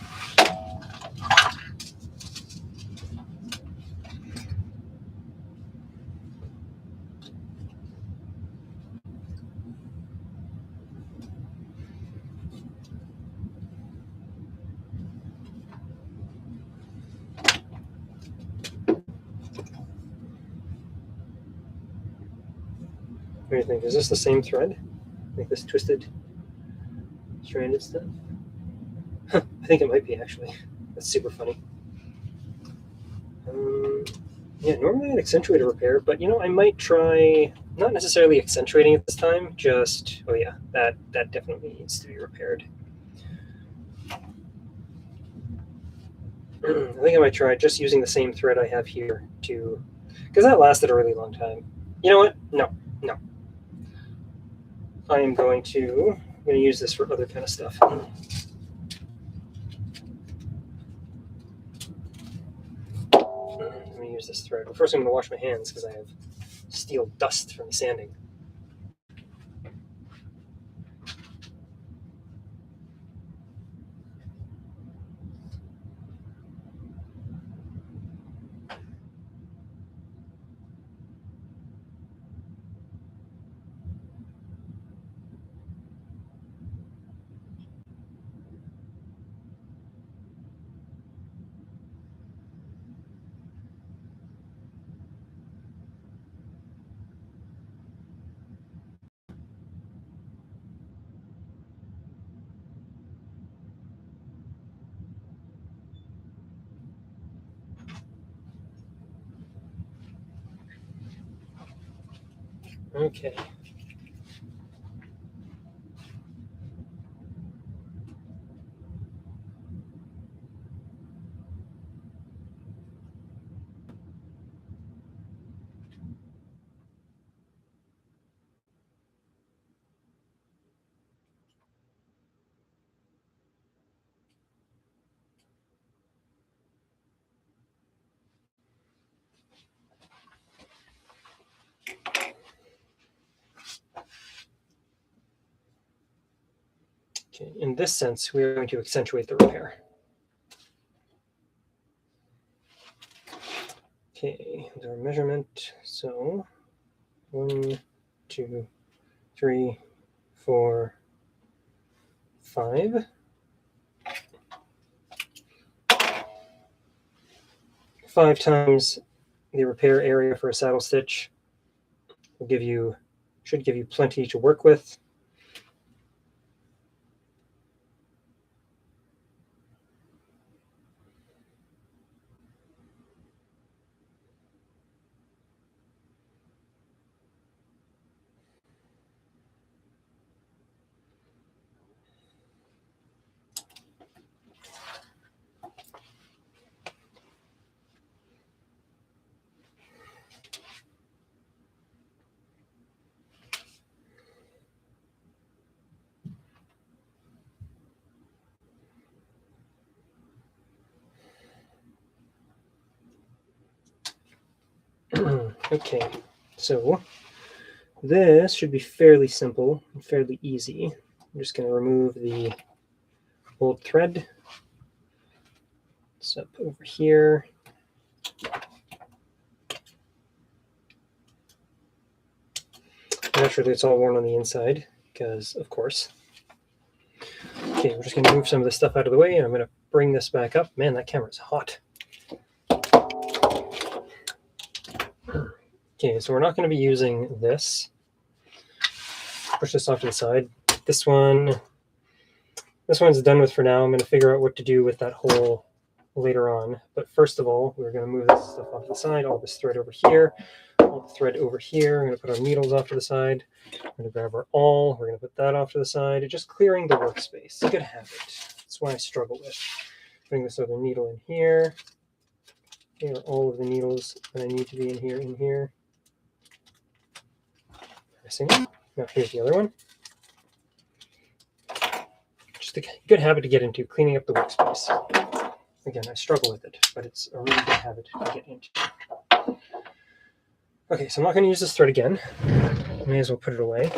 What do you think? Is this the same thread? Like this twisted, stranded stuff? Huh, I think it might be, actually. That's super funny. Yeah, normally I'd accentuate a repair, but I might try not necessarily accentuating it this time, just, oh yeah, that definitely needs to be repaired. I think I might try just using the same thread I have here to, because that lasted a really long time. You know what? No. I'm going to use this for other kind of stuff. I'm going to use this thread. But first I'm going to wash my hands because I have steel dust from the sanding. Okay. Okay, in this sense, we are going to accentuate the repair. Okay, there's our measurement. So 1, 2, 3, 4, 5. 5 times the repair area for a saddle stitch will should give you plenty to work with. Okay, so this should be fairly simple and fairly easy. I'm just going to remove the old thread. It's up over here. Naturally, it's all worn on the inside because, of course. Okay, we're just going to move some of this stuff out of the way, and I'm going to bring this back up. Man, that camera's hot. Okay, so we're not going to be using this. Push this off to the side. This one's done with for now. I'm going to figure out what to do with that hole later on. But first of all, we're going to move this stuff off to the side, all this thread over here, all the thread over here. I'm going to put our needles off to the side. I'm going to grab our awl. We're going to put that off to the side. Just clearing the workspace. Good habit. That's why I struggle with. Putting this other needle in here. Here are all of the needles that I need to be in here. Missing one. Now here's the other one. Just a good habit to get into, cleaning up the workspace. Again, I struggle with it, but it's a really good habit to get into. Okay, so I'm not going to use this thread again. May as well put it away.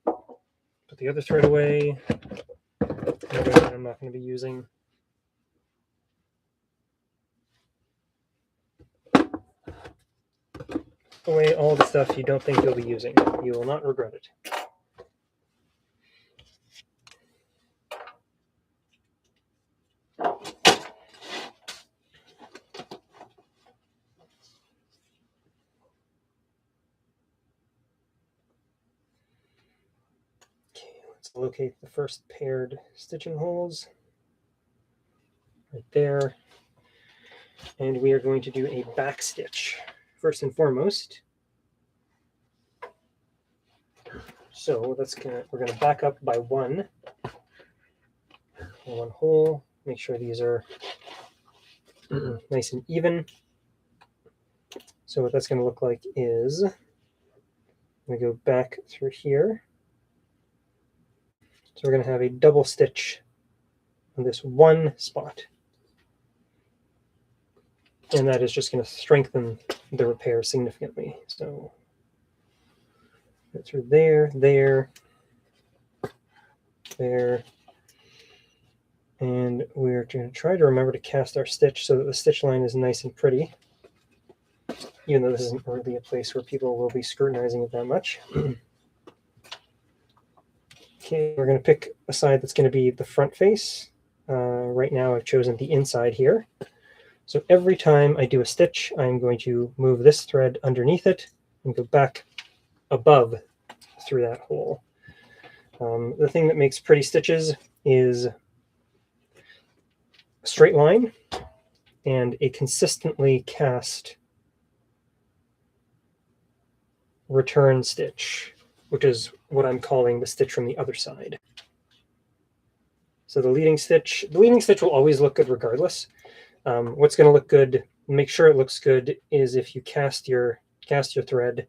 Put the other thread away. Another thread I'm not going to be using. Away all the stuff you don't think you'll be using. You will not regret it. Let's locate the first paired stitching holes right there. And we are going to do a back stitch first and foremost. So we're going to back up by one hole. Make sure these are nice and even. So what that's going to look like is I'm going to go back through here. So we're going to have a double stitch on this one spot. And that is just going to strengthen the repair significantly. So go through there, there, there. And we're going to try to remember to cast our stitch so that the stitch line is nice and pretty. Even though this isn't really a place where people will be scrutinizing it that much. Okay, we're going to pick a side that's going to be the front face. Right now I've chosen the inside here. So every time I do a stitch, I'm going to move this thread underneath it and go back above through that hole. The thing that makes pretty stitches is a straight line and a consistently cast return stitch, which is what I'm calling the stitch from the other side. So the leading stitch will always look good regardless. What's going to look good, make sure it looks good, is if you cast your thread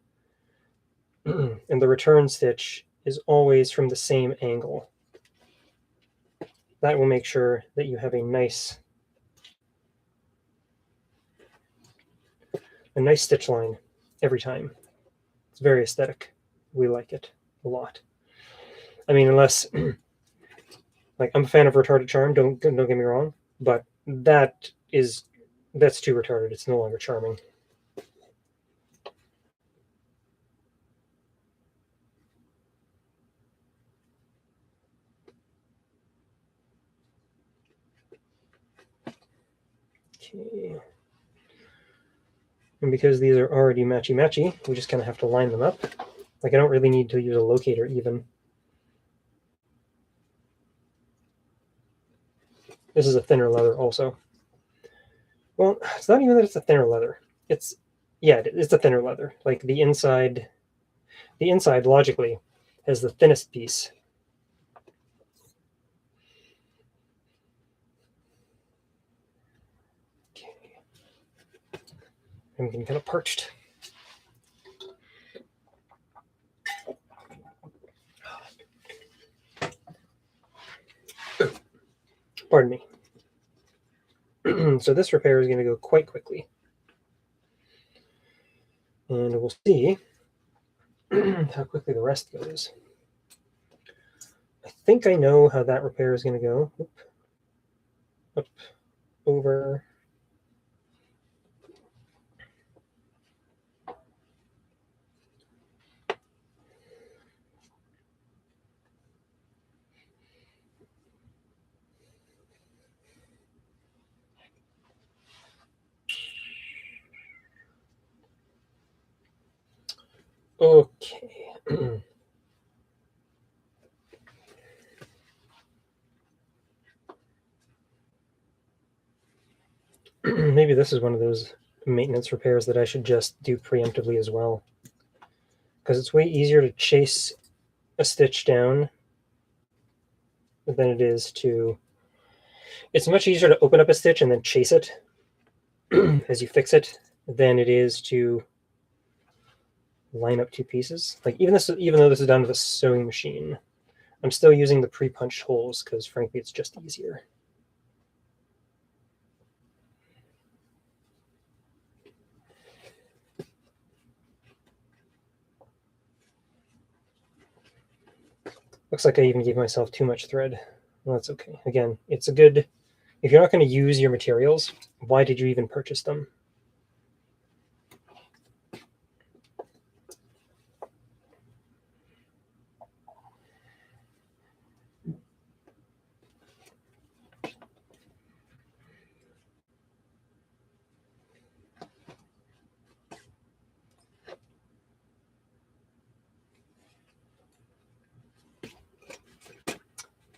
and the return stitch is always from the same angle. That will make sure that you have a nice stitch line every time. It's very aesthetic. We like it a lot. I mean, unless like I'm a fan of retarded charm. Don't get me wrong, but that's too retarded. It's no longer charming. Okay. And because these are already matchy-matchy, we just kind of have to line them up. Like I don't really need to use a locator even. This is a thinner leather also. Well, it's not even that it's a thinner leather. It's a thinner leather. Like the inside logically has the thinnest piece. Okay. I'm getting kind of parched. Pardon me. So this repair is going to go quite quickly. And we'll see how quickly the rest goes. I think I know how that repair is going to go. Up, over. Okay. Maybe this is one of those maintenance repairs that I should just do preemptively as well. Because it's way easier to chase a stitch down than it is to... It's much easier to open up a stitch and then chase it as you fix it than it is to line up two pieces. Like even though this is done with a sewing machine, I'm still using the pre-punched holes because frankly it's just easier. Looks like I even gave myself too much thread. Well, that's okay. Again, it's a good... If you're not going to use your materials, why did you even purchase them?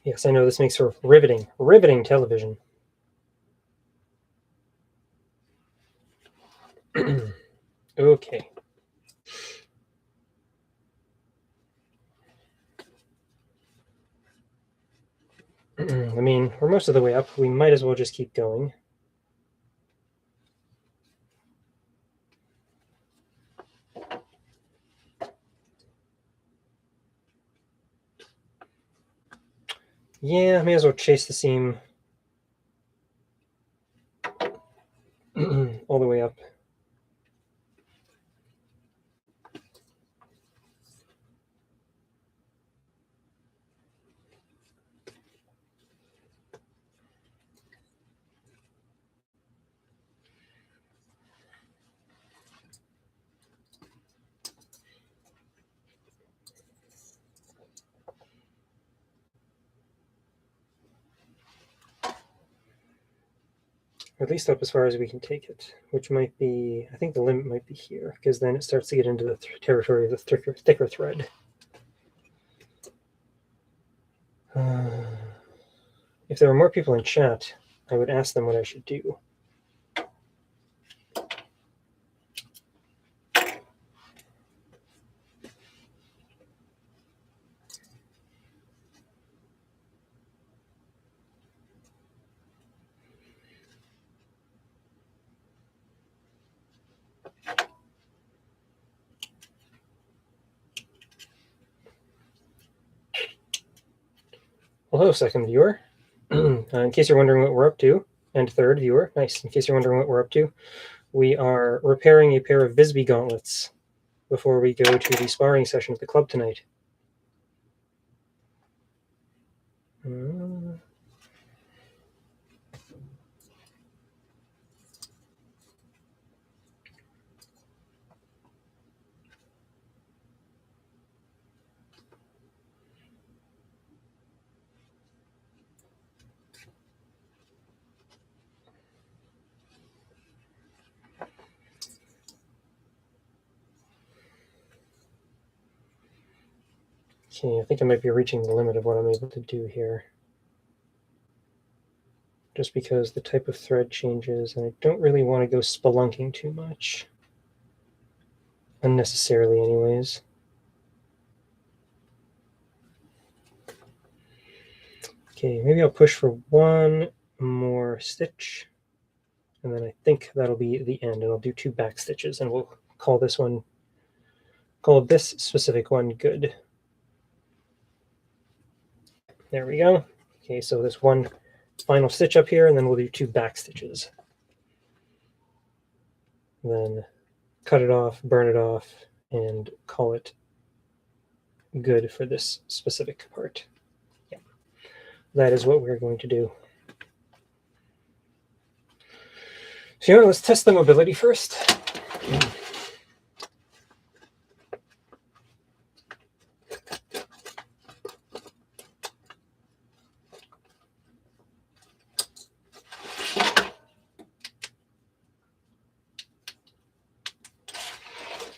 Yes, I know this makes for riveting television. Okay. I mean, we're most of the way up. We might as well just keep going. Yeah, I may as well chase the seam all the way up. Or at least up as far as we can take it, which might be, I think the limit might be here, because then it starts to get into the territory of the thicker thread. If there were more people in chat, I would ask them what I should do. Well, hello, second viewer. In case you're wondering what we're up to, and third viewer, nice. In case you're wondering what we're up to, we are repairing a pair of visbi gauntlets before we go to the sparring session at the club tonight. Okay, I think I might be reaching the limit of what I'm able to do here. Just because the type of thread changes, and I don't really want to go spelunking too much. Unnecessarily, anyways. Okay, maybe I'll push for one more stitch, and then I think that'll be the end, and I'll do 2 back stitches, and we'll call this specific one good. There we go. Okay, so this one final stitch up here, and then we'll do 2 back stitches. Then cut it off, burn it off, and call it good for this specific part. Yeah, that is what we're going to do. So let's test the mobility first.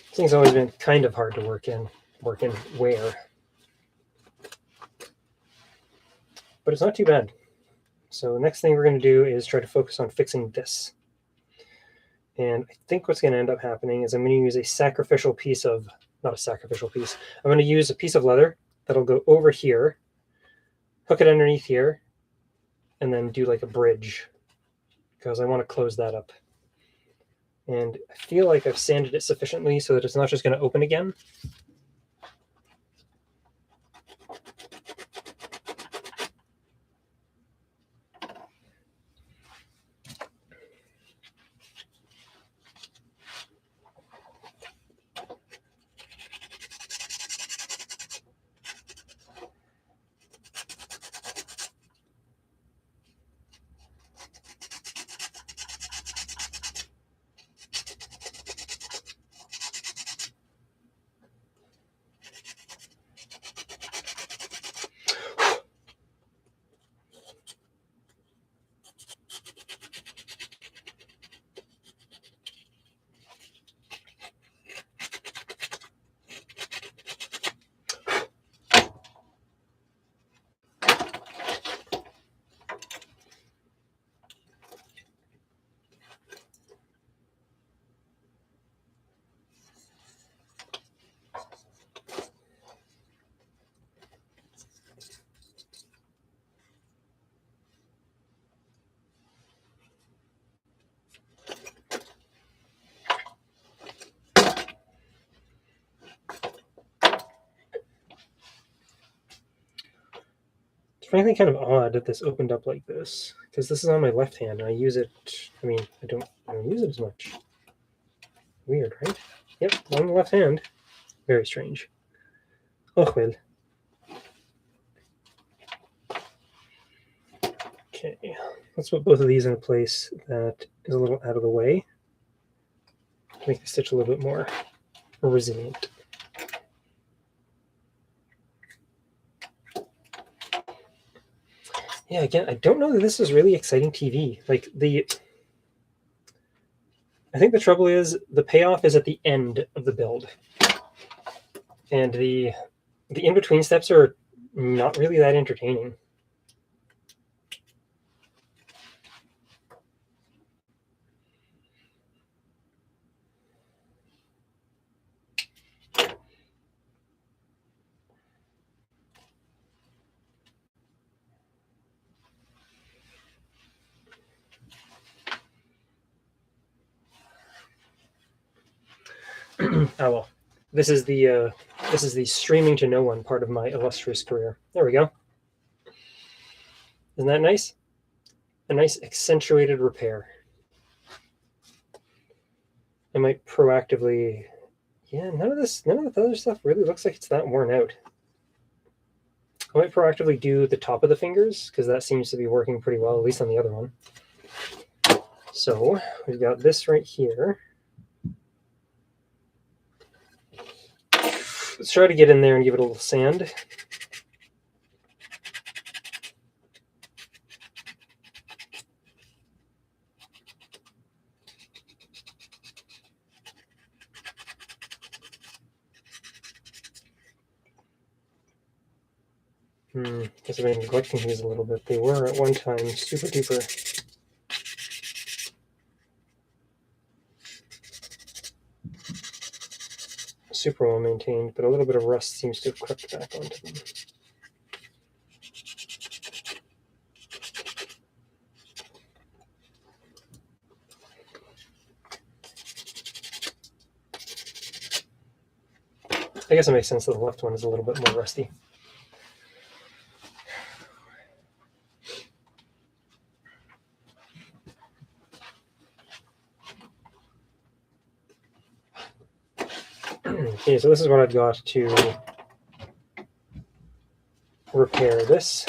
This thing's always been kind of hard to work in wear. But it's not too bad. So next thing we're going to do is try to focus on fixing this. And I think what's going to end up happening is I'm going to use a sacrificial piece of, not a sacrificial piece, I'm going to use a piece of leather that'll go over here, hook it underneath here, and then do like a bridge, because I want to close that up. And I feel like I've sanded it sufficiently so that it's not just going to open again. It's frankly kind of odd that this opened up like this, because this is on my left hand and I use it, I mean, I don't use it as much. Weird, right? Yep, on the left hand. Very strange. Oh, well. Okay, let's put both of these in a place that is a little out of the way to make the stitch a little bit more resilient. Yeah, again, I don't know that this is really exciting TV. Like I think the trouble is the payoff is at the end of the build, and the in-between steps are not really that entertaining. Oh well, this is the streaming to no one part of my illustrious career. There we go. Isn't that nice? A nice accentuated repair. I might proactively. Yeah, none of the other stuff really looks like it's that worn out. I might proactively do the top of the fingers because that seems to be working pretty well, at least on the other one. So we've got this right here. Let's try to get in there and give it a little sand. Guess I've been neglecting these a little bit. They were at one time super duper. Super well maintained, but a little bit of rust seems to have crept back onto them. I guess it makes sense that the left one is a little bit more rusty. Okay, so this is what I've got to repair this.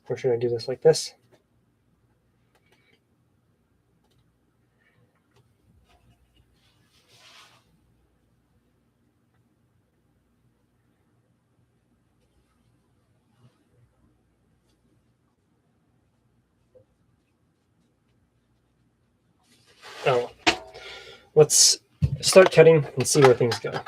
Or should I do this like this? Oh, let's start cutting and see where things go.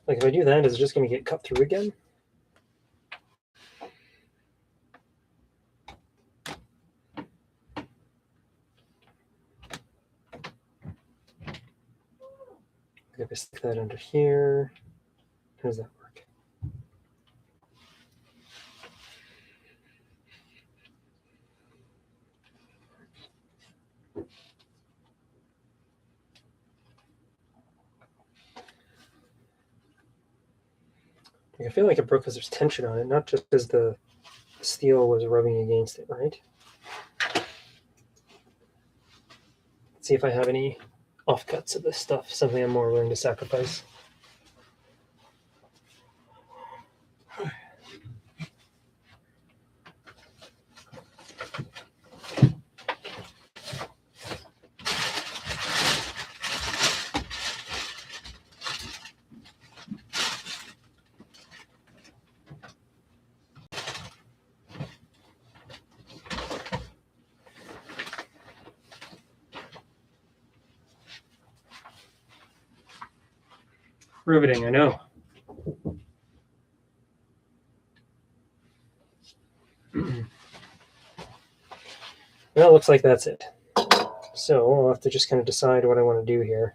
Like if I do that, is it just going to get cut through again? If I stick that under here, how does that work? I feel like it broke because there's tension on it, not just because the steel was rubbing against it, right? Let's see if I have any offcuts of this stuff, something I'm more willing to sacrifice. Riveting, I know. Well, it looks like that's it. So I'll have to just kind of decide what I want to do here.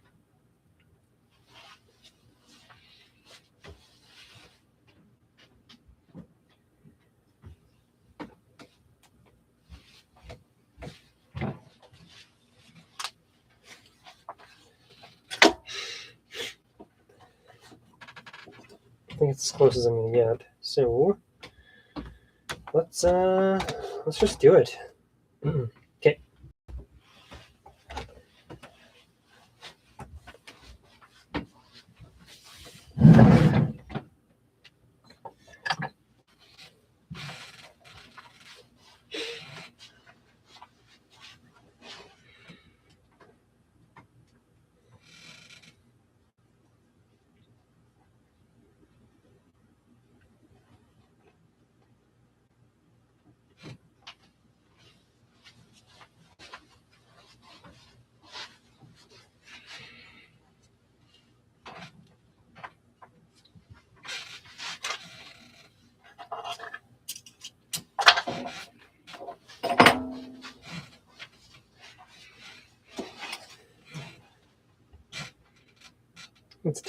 I think it's as close as I'm going to get. So let's just do it. Okay.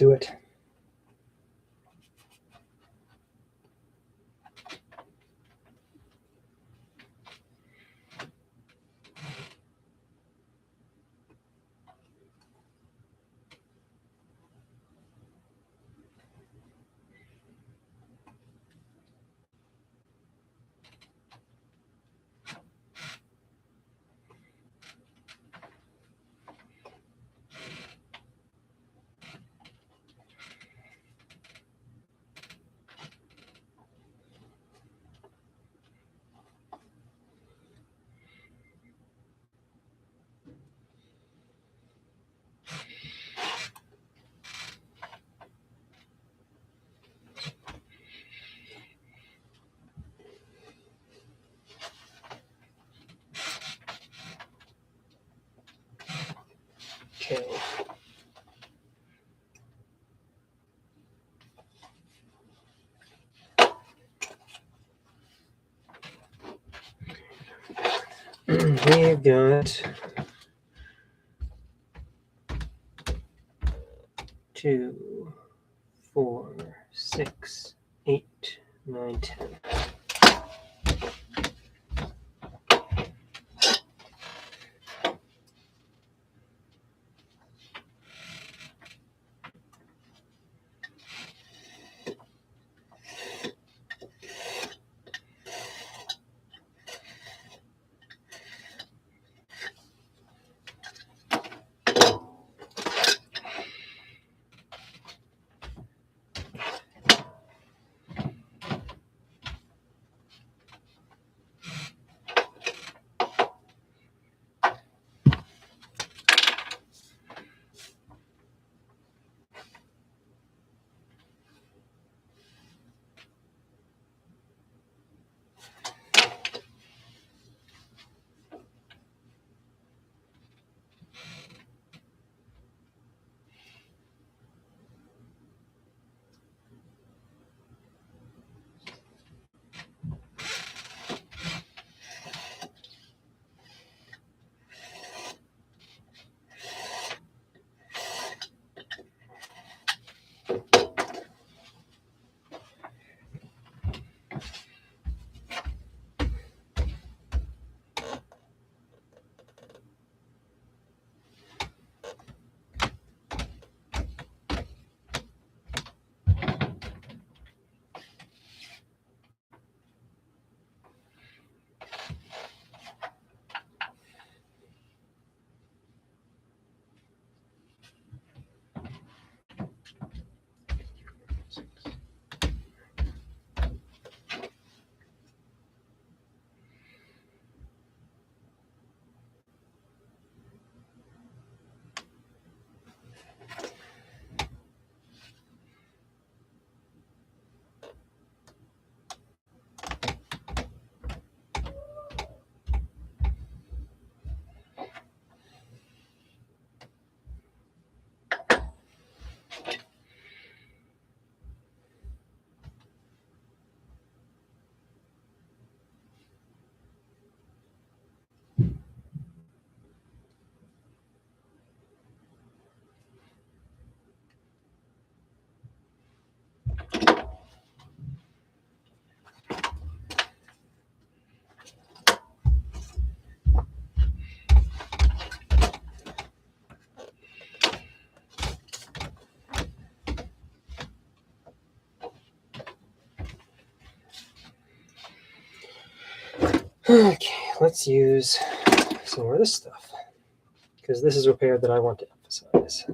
to it. Okay. We've got 2, 4, 6, 8, 9, 10. Okay, let's use some more of this stuff, because this is repair that I want to emphasize.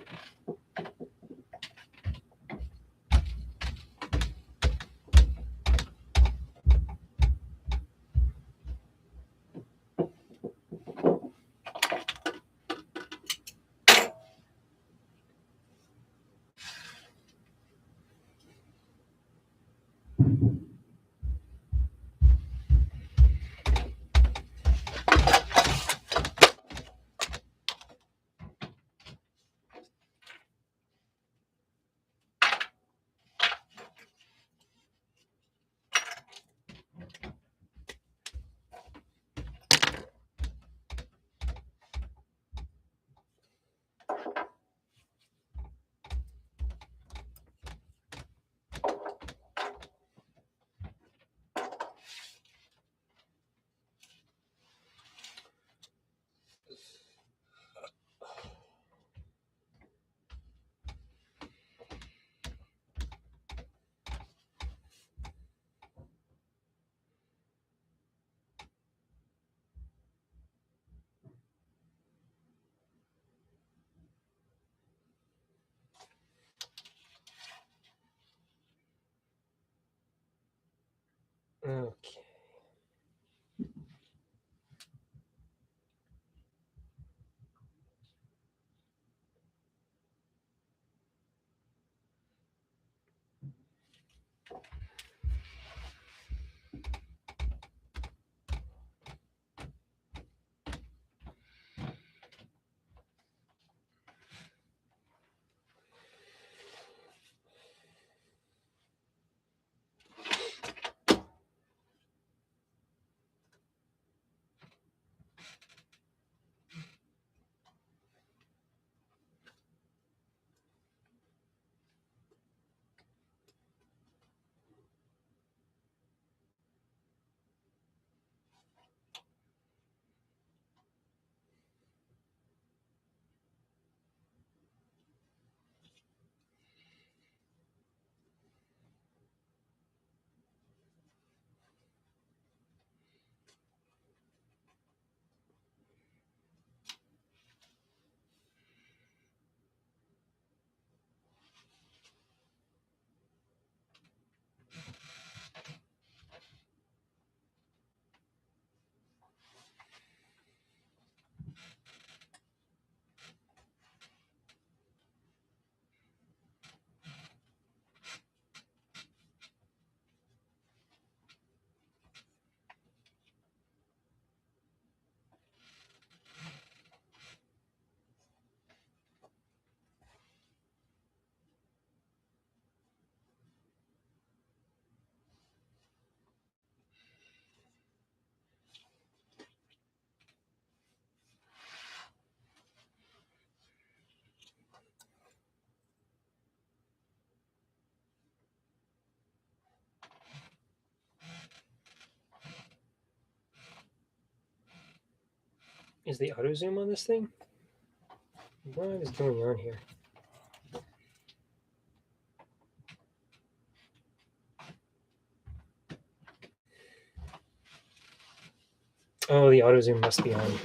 Okay. Is the auto zoom on this thing? What is going on here? Oh, the auto zoom must be on.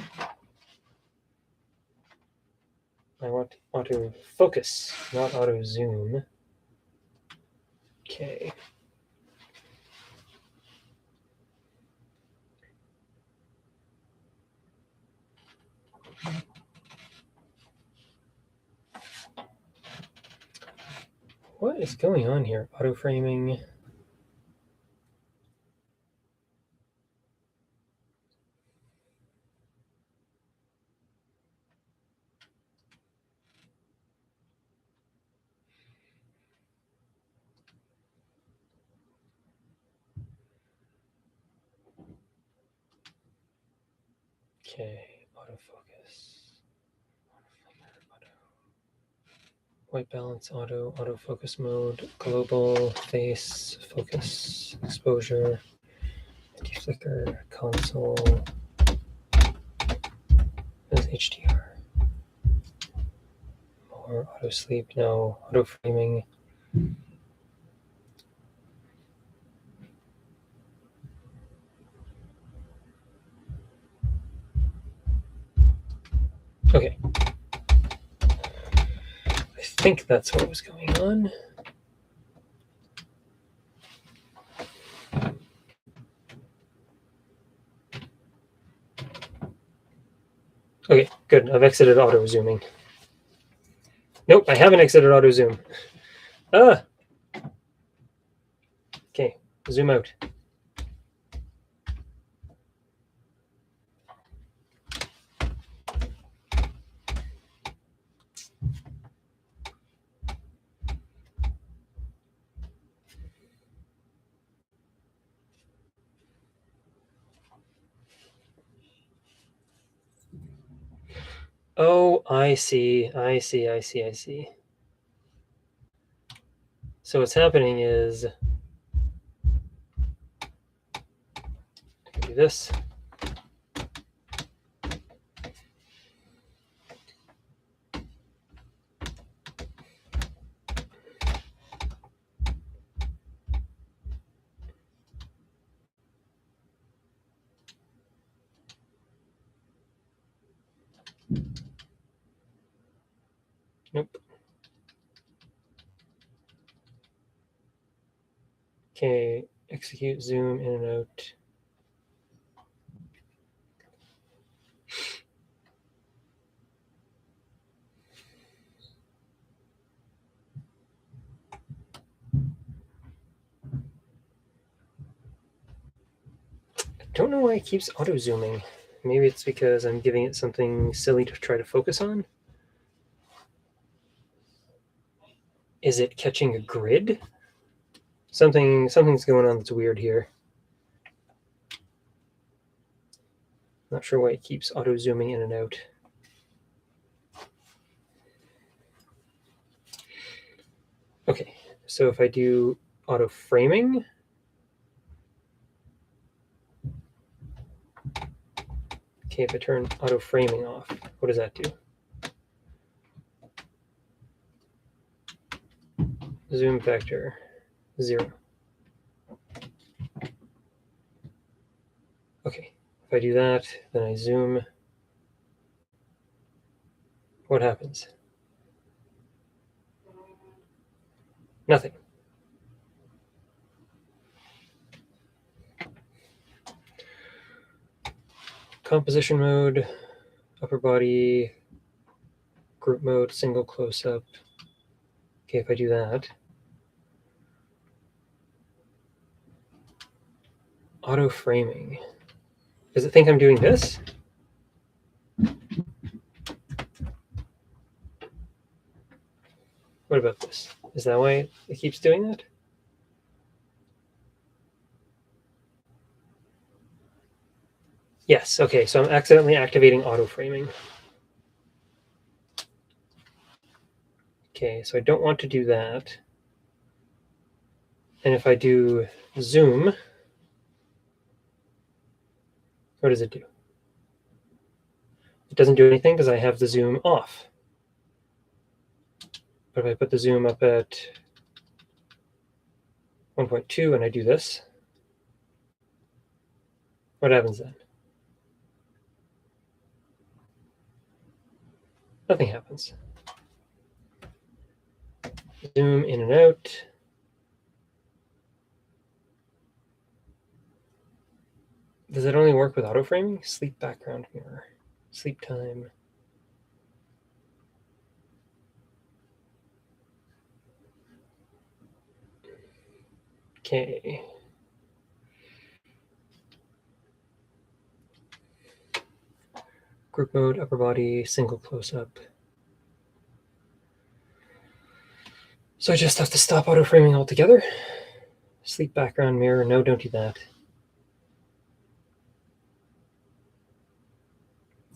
I want auto focus, not auto zoom. Okay. What is going on here? Auto framing. Okay, autofocus. White balance, autofocus mode, global, face, focus, exposure, anti-flicker, console, there's HDR. More auto sleep, no, auto framing. Okay. I think that's what was going on. Okay, good. I've exited auto zooming. Nope, I haven't exited auto zoom. Ah! Okay, zoom out. Oh, I see. So what's happening is I can do this. Nope. Okay, Execute, zoom, in and out. I don't know why it keeps auto zooming. Maybe it's because I'm giving it something silly to try to focus on. Is it catching a grid? Something's going on that's weird here. Not sure why it keeps auto zooming in and out. Okay, so if I do auto framing, okay, if I turn auto framing off, what does that do? Zoom factor 0. Okay, if I do that, then I zoom. What happens? Nothing. Composition mode, upper body, group mode, single close-up. Okay, if I do that, auto framing. Does it think I'm doing this? What about this? Is that why it keeps doing that? Yes, okay, so I'm accidentally activating auto framing. Okay, so I don't want to do that. And if I do zoom, what does it do? It doesn't do anything because I have the zoom off. But if I put the zoom up at 1.2 and I do this, what happens then? Nothing happens. Zoom in and out. Does it only work with auto framing? Sleep background mirror. Sleep time. Okay. Group mode, upper body, single close-up. So I just have to stop auto framing altogether. Sleep background mirror. No, don't do that.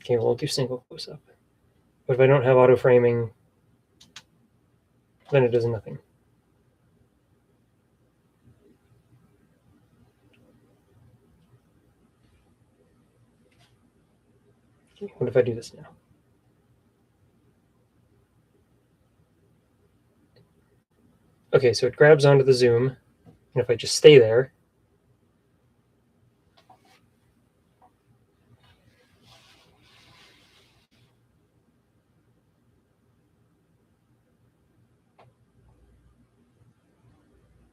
Okay, we'll do single close-up. But if I don't have auto framing, then it does nothing. Okay, what if I do this now? Okay, so it grabs onto the zoom, and if I just stay there,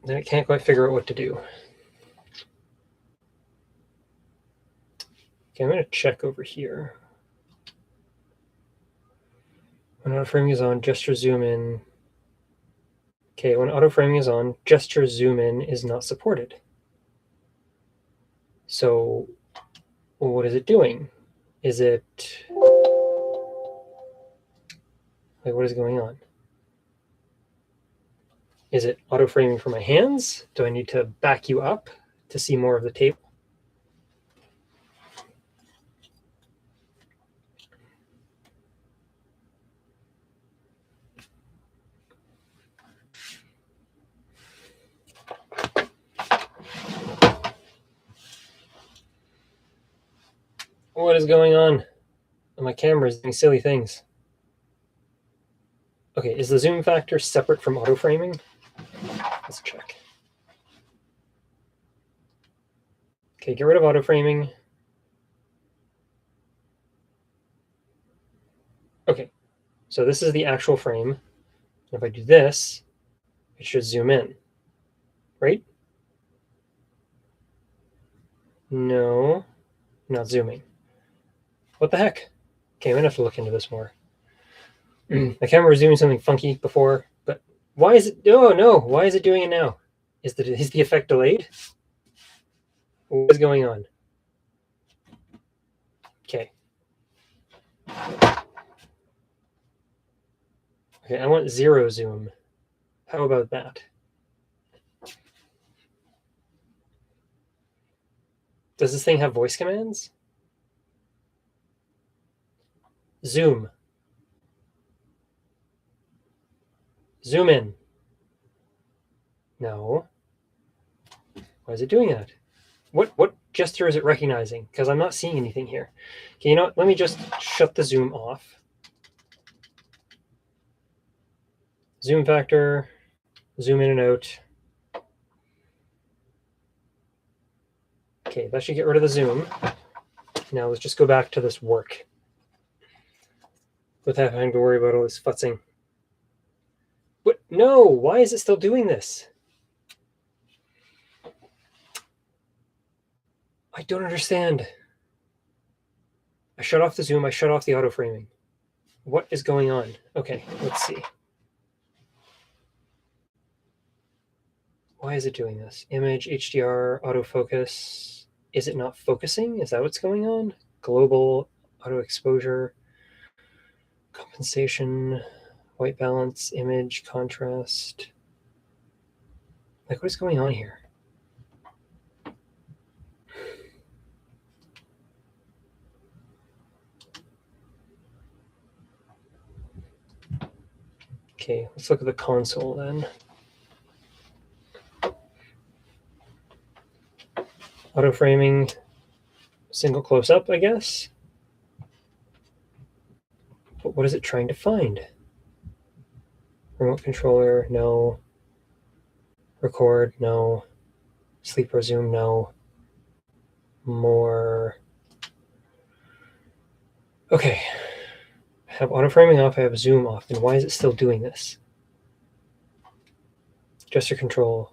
then it can't quite figure out what to do. Okay, I'm going to check over here. When auto framing is on, gesture zoom in. Okay, when auto framing is on, gesture zoom in is not supported. So what is it doing? Is it, like, what is going on? Is it auto framing for my hands? Do I need to back you up to see more of the table? What is going on? My camera is doing silly things. Okay, is the zoom factor separate from auto framing? Let's check. Okay, get rid of auto framing. Okay, so this is the actual frame. If I do this, it should zoom in, right? No, not zooming. What the heck? Okay, I'm gonna have to look into this more. The camera was doing something funky before, but why is it? Oh no! Why is it doing it now? Is the effect delayed? What is going on? Okay. Okay, I want 0 zoom. How about that? Does this thing have voice commands? Zoom. Zoom in. No. Why is it doing that? What gesture is it recognizing? Because I'm not seeing anything here. Okay, you know what? Let me just shut the zoom off. Zoom factor, zoom in and out. Okay, that should get rid of the zoom. Now let's just go back to this work without having to worry about all this futzing. What? No, why is it still doing this? I don't understand. I shut off the zoom, I shut off the auto framing. What is going on? Okay, let's see. Why is it doing this? Image, HDR, autofocus. Is it not focusing? Is that what's going on? Global, auto exposure, compensation, white balance, image, contrast. Like, what is going on here? Okay, let's look at the console then. Auto framing, single close up, I guess. But what is it trying to find? Remote controller, no. Record, no. Sleep resume, no. More. Okay. I have auto framing off, I have zoom off. Then why is it still doing this? Gesture control.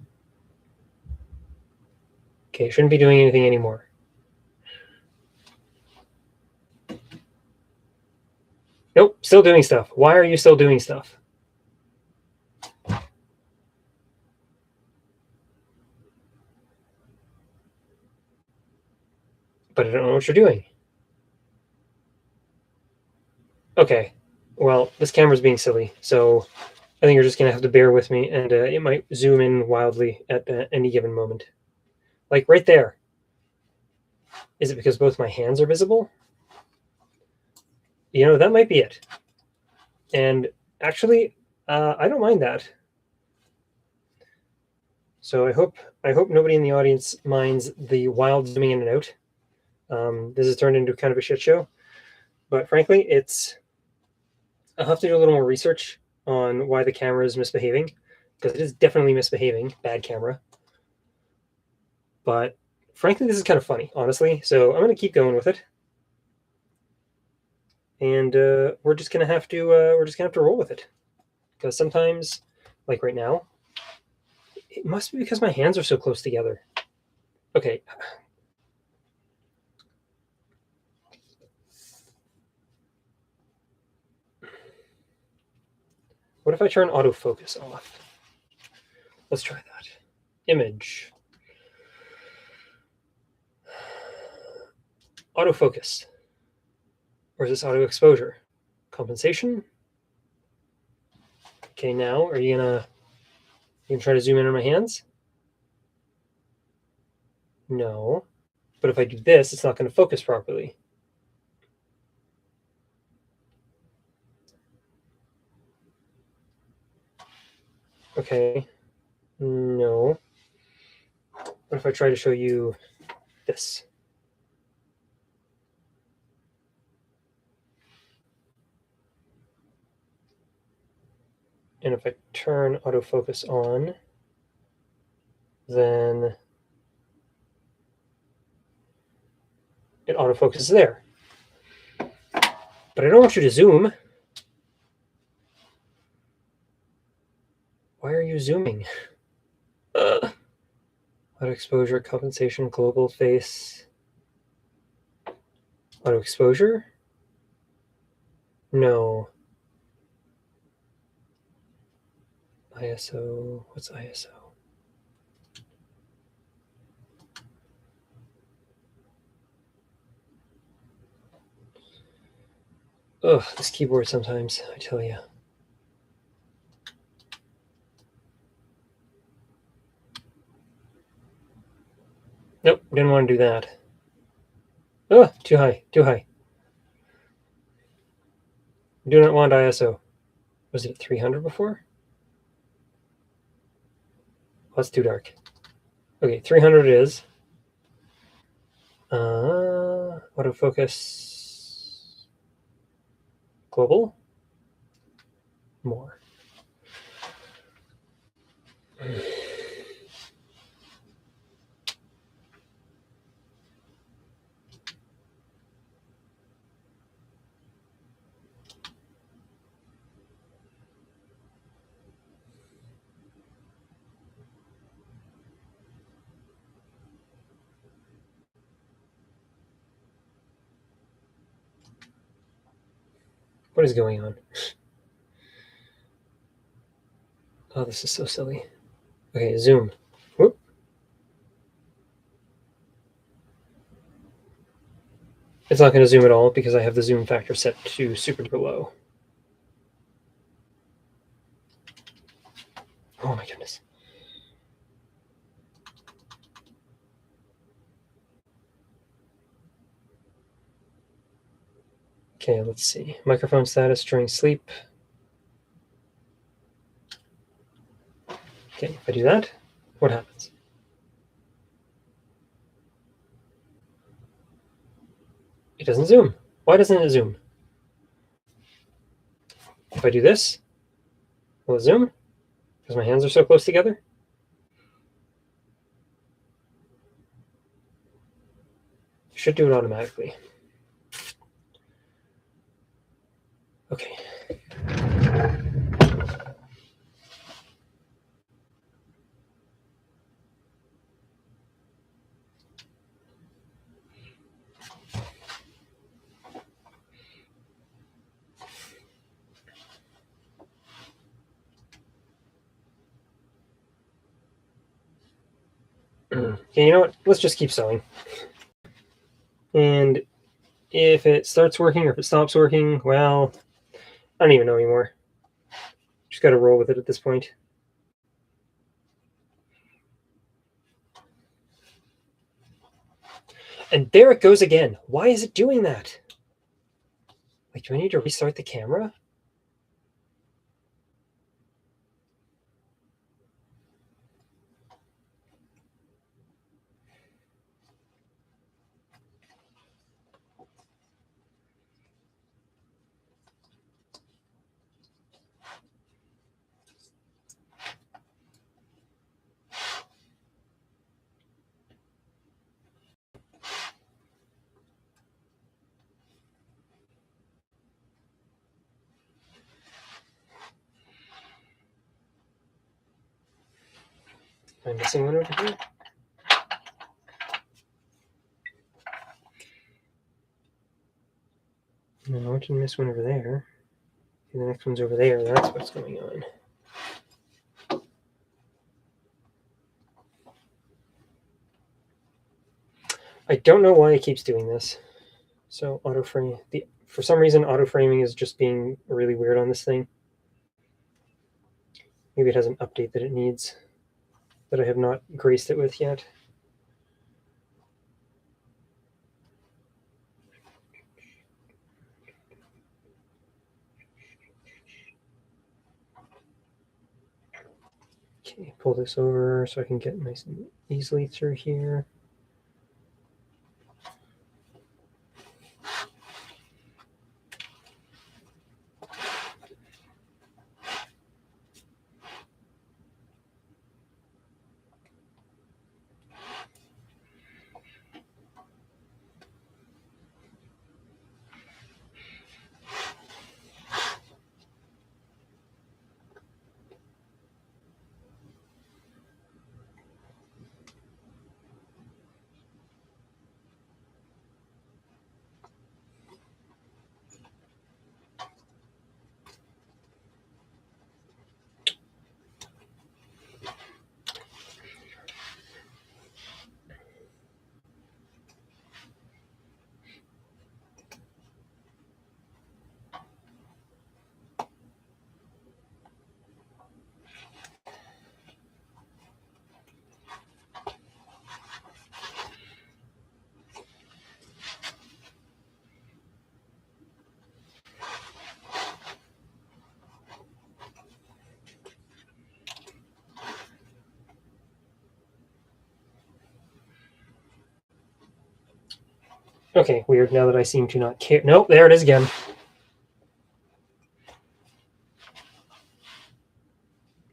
Okay, shouldn't be doing anything anymore. Nope, still doing stuff. Why are you still doing stuff? But I don't know what you're doing. Okay, well, this camera's being silly, so I think you're just going to have to bear with me, and it might zoom in wildly at any given moment. Like right there. Is it because both my hands are visible? You know, that might be it. And actually, I don't mind that. So I hope nobody in the audience minds the wild zooming in and out. This has turned into kind of a shit show. But frankly, I'll have to do a little more research on why the camera is misbehaving, because it is definitely misbehaving. Bad camera. But frankly, this is kind of funny, honestly. So I'm going to keep going with it, and we're just going to have to roll with it, because sometimes, like right now, it must be because my hands are so close together. Okay. What if I turn autofocus off? Let's try that. Image. Autofocus. Or is this auto exposure? Compensation? Okay, now are you gonna try to zoom in on my hands? No. But if I do this, it's not going to focus properly. Okay. No. What if I try to show you this? And if I turn autofocus on, then it autofocuses there. But I don't want you to zoom. Why are you zooming? Auto exposure, compensation, global face. Auto exposure? No. ISO. What's ISO? Ugh, this keyboard sometimes, I tell you. Nope, didn't want to do that. Oh, too high, too high. Do not want ISO. Was it 300 before? Oh, that's too dark. Okay, 300 it is. Autofocus. Global. More. What is going on? Oh, this is so silly. Okay, zoom. Whoop. It's not going to zoom at all because I have the zoom factor set to super duper low. Oh my goodness. Okay, let's see. Microphone status during sleep. Okay, if I do that, what happens? It doesn't zoom. Why doesn't it zoom? If I do this, will it zoom? Because my hands are so close together? It should do it automatically. Okay. Okay, you know what? Let's just keep sewing. And if it starts working or if it stops working, well, I don't even know anymore. Just got to roll with it at this point. And there it goes again. Why is it doing that? Like, do I need to restart the camera? Am I missing one over here? No, I didn't miss one over there. Okay, the next one's over there. That's what's going on. I don't know why it keeps doing this. So auto frame. For some reason, auto framing is just being really weird on this thing. Maybe it has an update that it needs that I have not graced it with yet. Okay, pull this over so I can get nice and easily through here. Okay, weird. Now that I seem to not care. Nope, there it is again.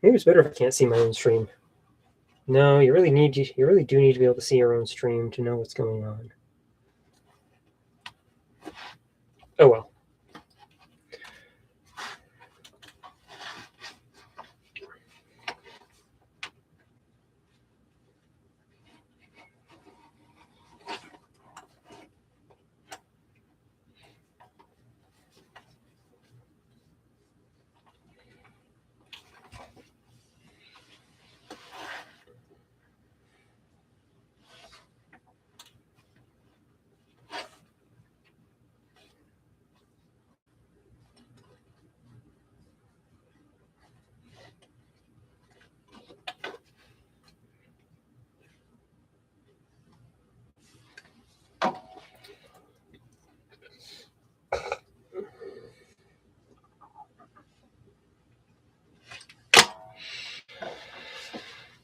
Maybe it's better if I can't see my own stream. No, you really do need to be able to see your own stream to know what's going on. Oh well.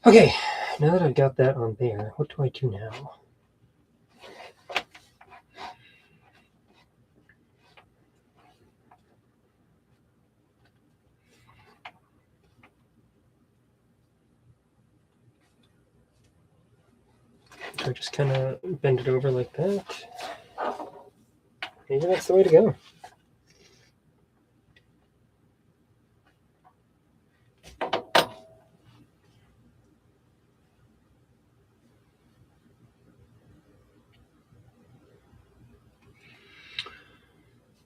Okay, now that I've got that on there, what do I do now? Do I just kind of bend it over like that? Maybe that's the way to go.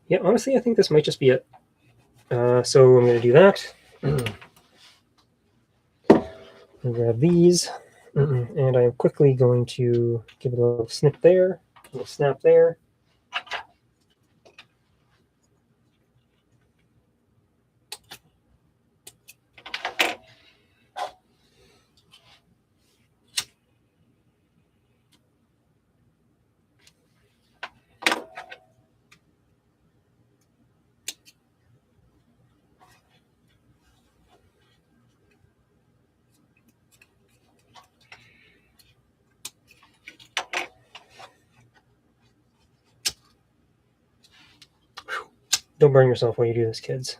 Yeah, honestly, I think this might just be it. So I'm going to do that. I'll grab these, and I am quickly going to give it a little snip there, a little snap there. Don't burn yourself while you do this, kids.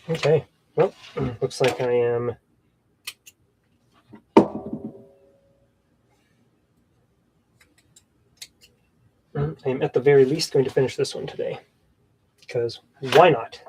Okay, well, looks like I am at the very least going to finish this one today, because why not?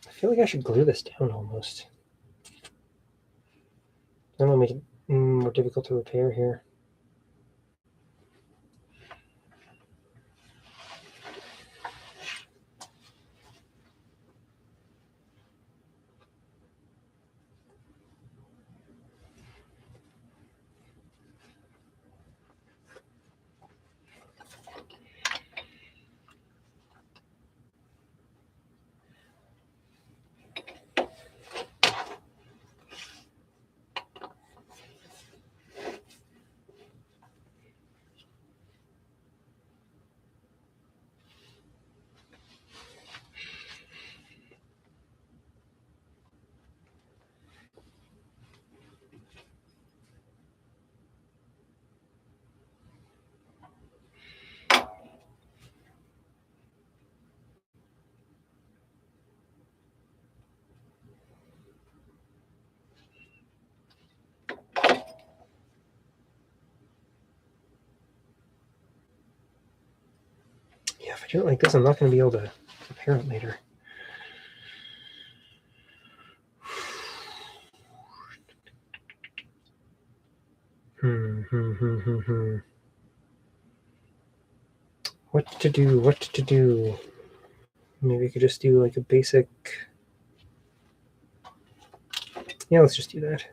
I feel like I should glue this down almost. That'll make it more difficult to repair here. If I do it like this, I'm not going to be able to compare it later. What to do? What to do? Maybe we could just do like a basic. Yeah, let's just do that.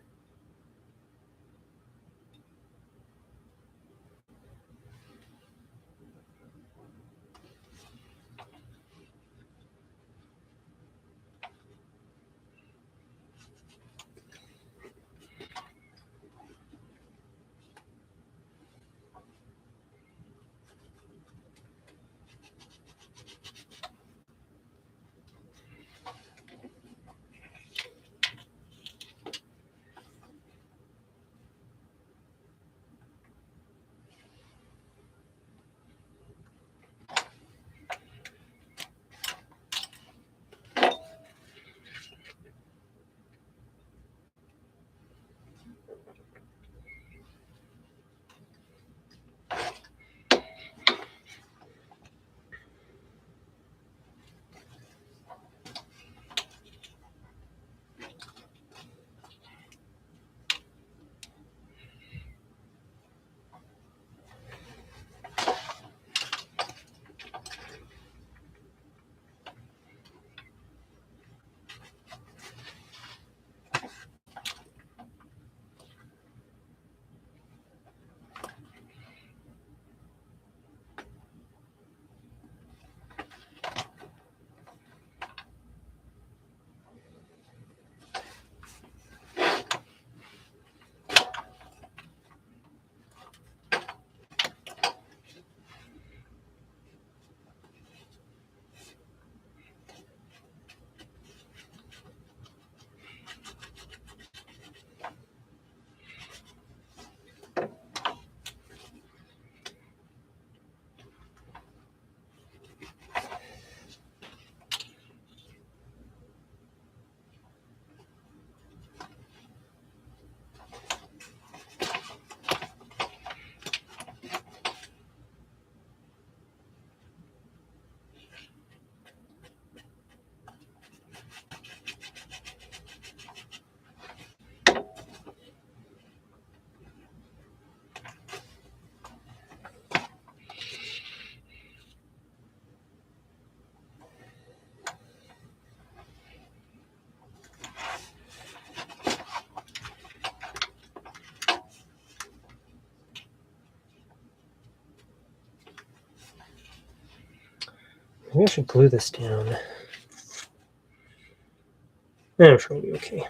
Maybe I should glue this down. I'm sure it'll be okay.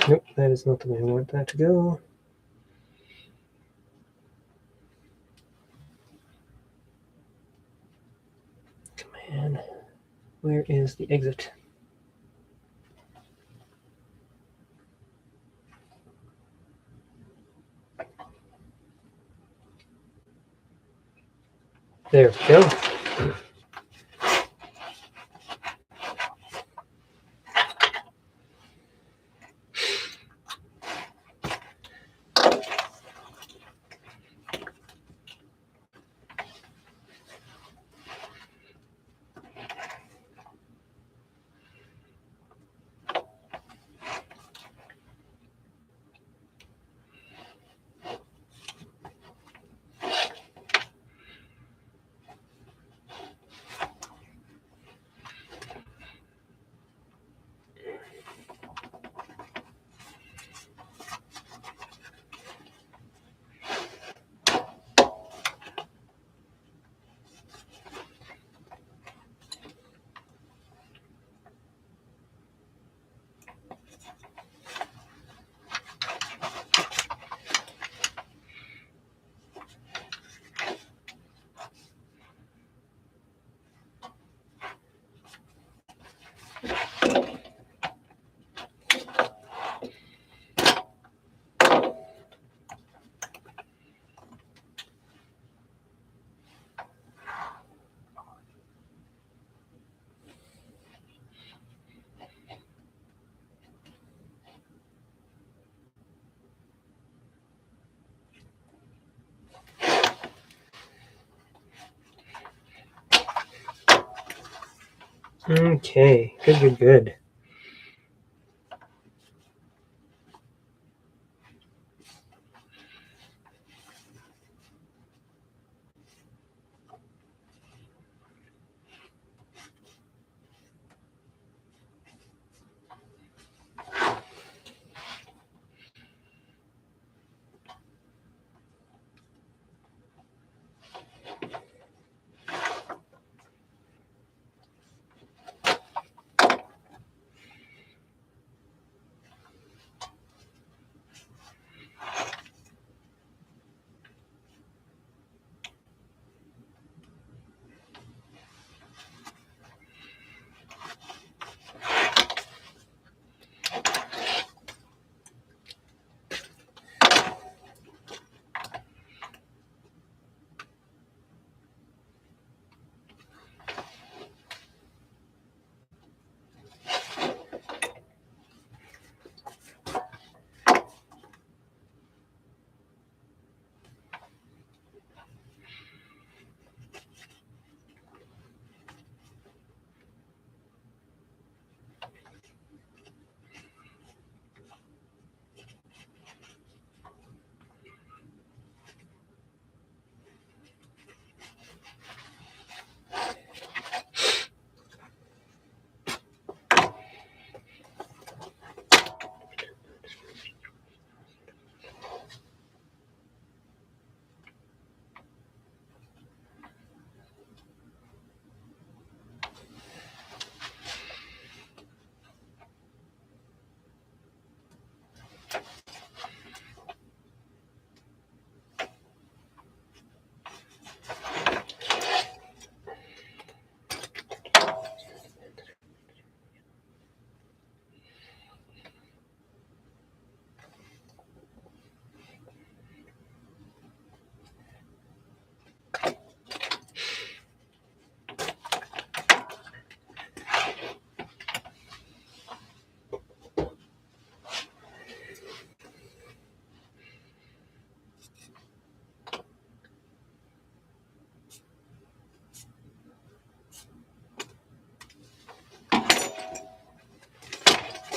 Nope, that is not the way I want that to go. Come on. Where is the exit? There we go. Okay, good, good, good.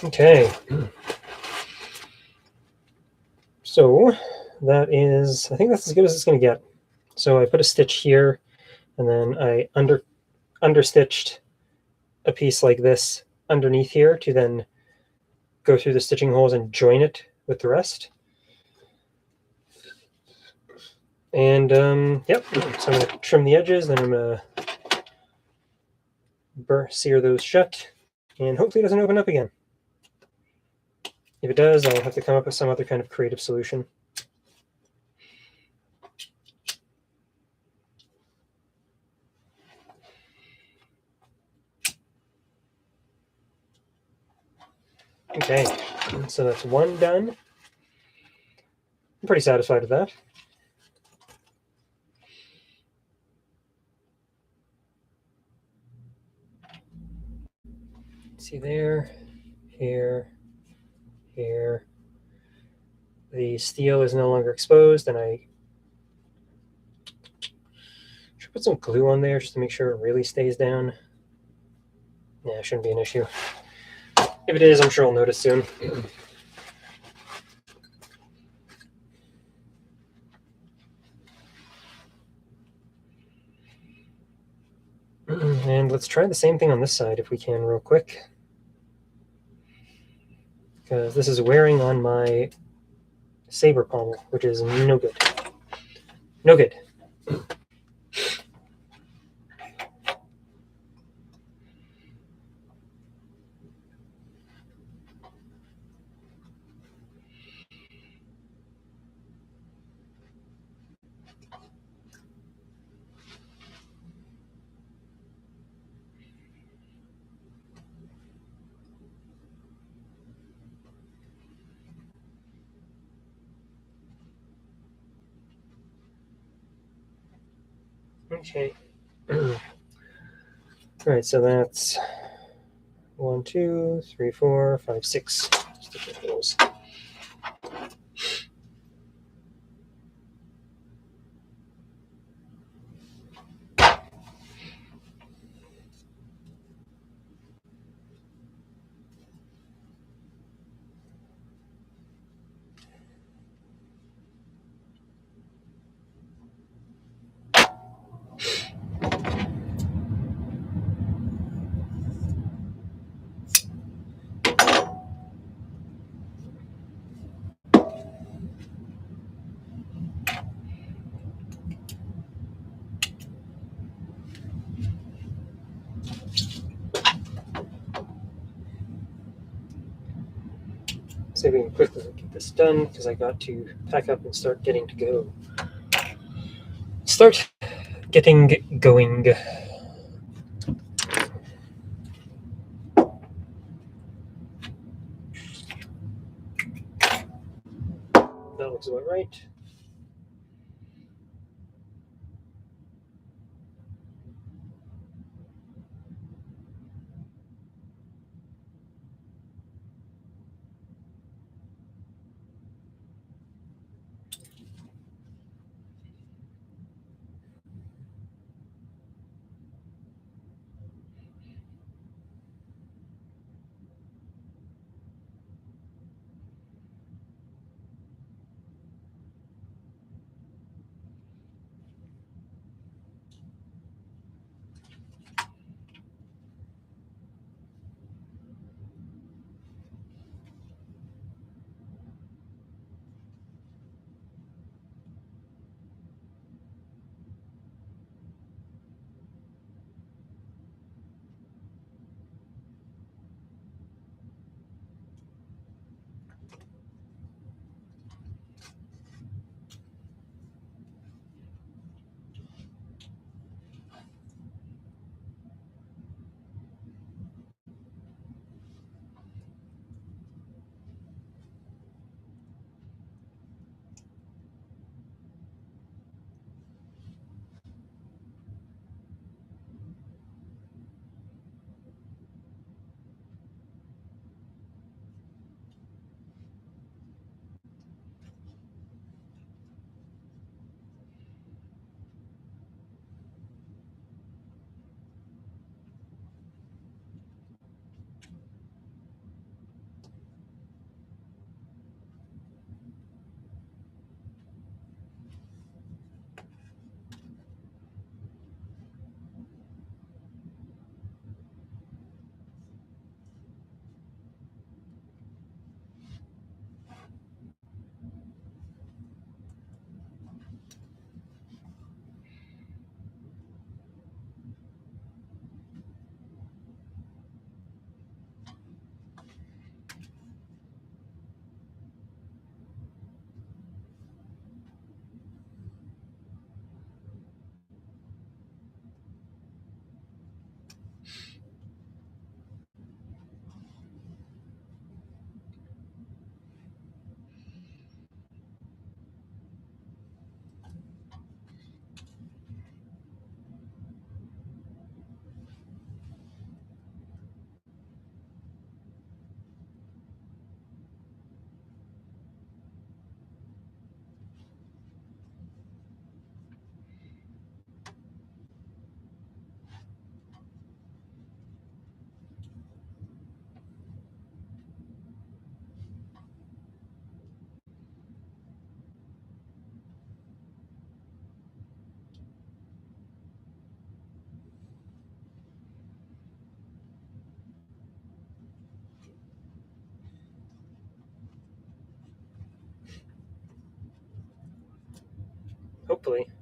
Okay. So that is, I think that's as good as it's going to get. So I put a stitch here, and then I understitched a piece like this underneath here to then go through the stitching holes and join it with the rest. And yep, so I'm going to trim the edges, then I'm going to sear those shut, and hopefully it doesn't open up again. If it does, I'll have to come up with some other kind of creative solution. Okay, so that's one done. I'm pretty satisfied with that. See there, here, here. The steel is no longer exposed, and I should put some glue on there just to make sure it really stays down. Yeah, it shouldn't be an issue. If it is, I'm sure I'll notice soon. And let's try the same thing on this side if we can real quick. Because this is wearing on my saber pommel, which is no good. No good. Okay. All right, so that's 1, 2, 3, 4, 5, 6 stitching holes. See if we can quickly get this done because I got to pack up and start getting to go. Start getting going. That looks about right.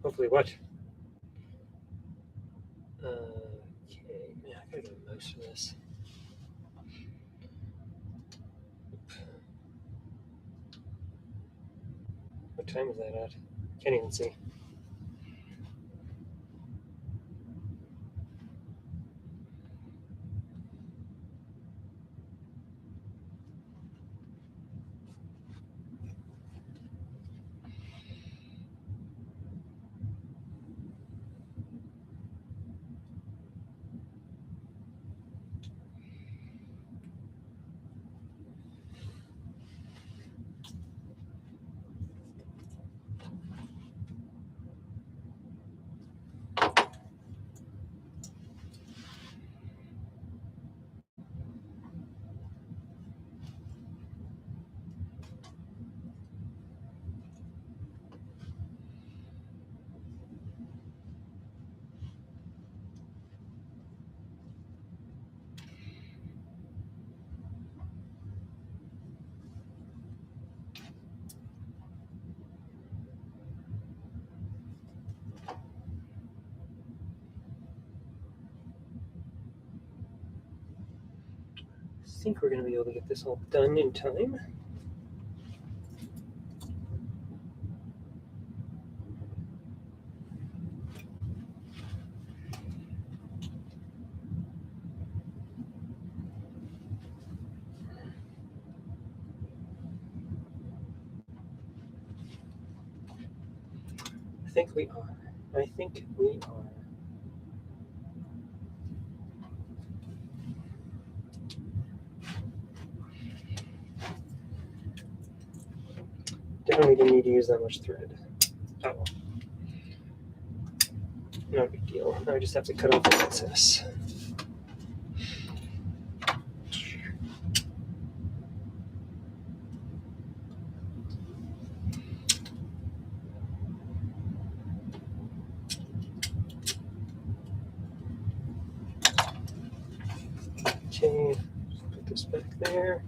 Hopefully what? Okay, man, I gotta get a mouse for this. What time is that at? Can't even see. I think we're gonna be able to get this all done in time. think we are. I think we are. Definitely didn't need to use that much thread. Oh well. No big deal. Now I just have to cut off the excess. Okay, put this back there.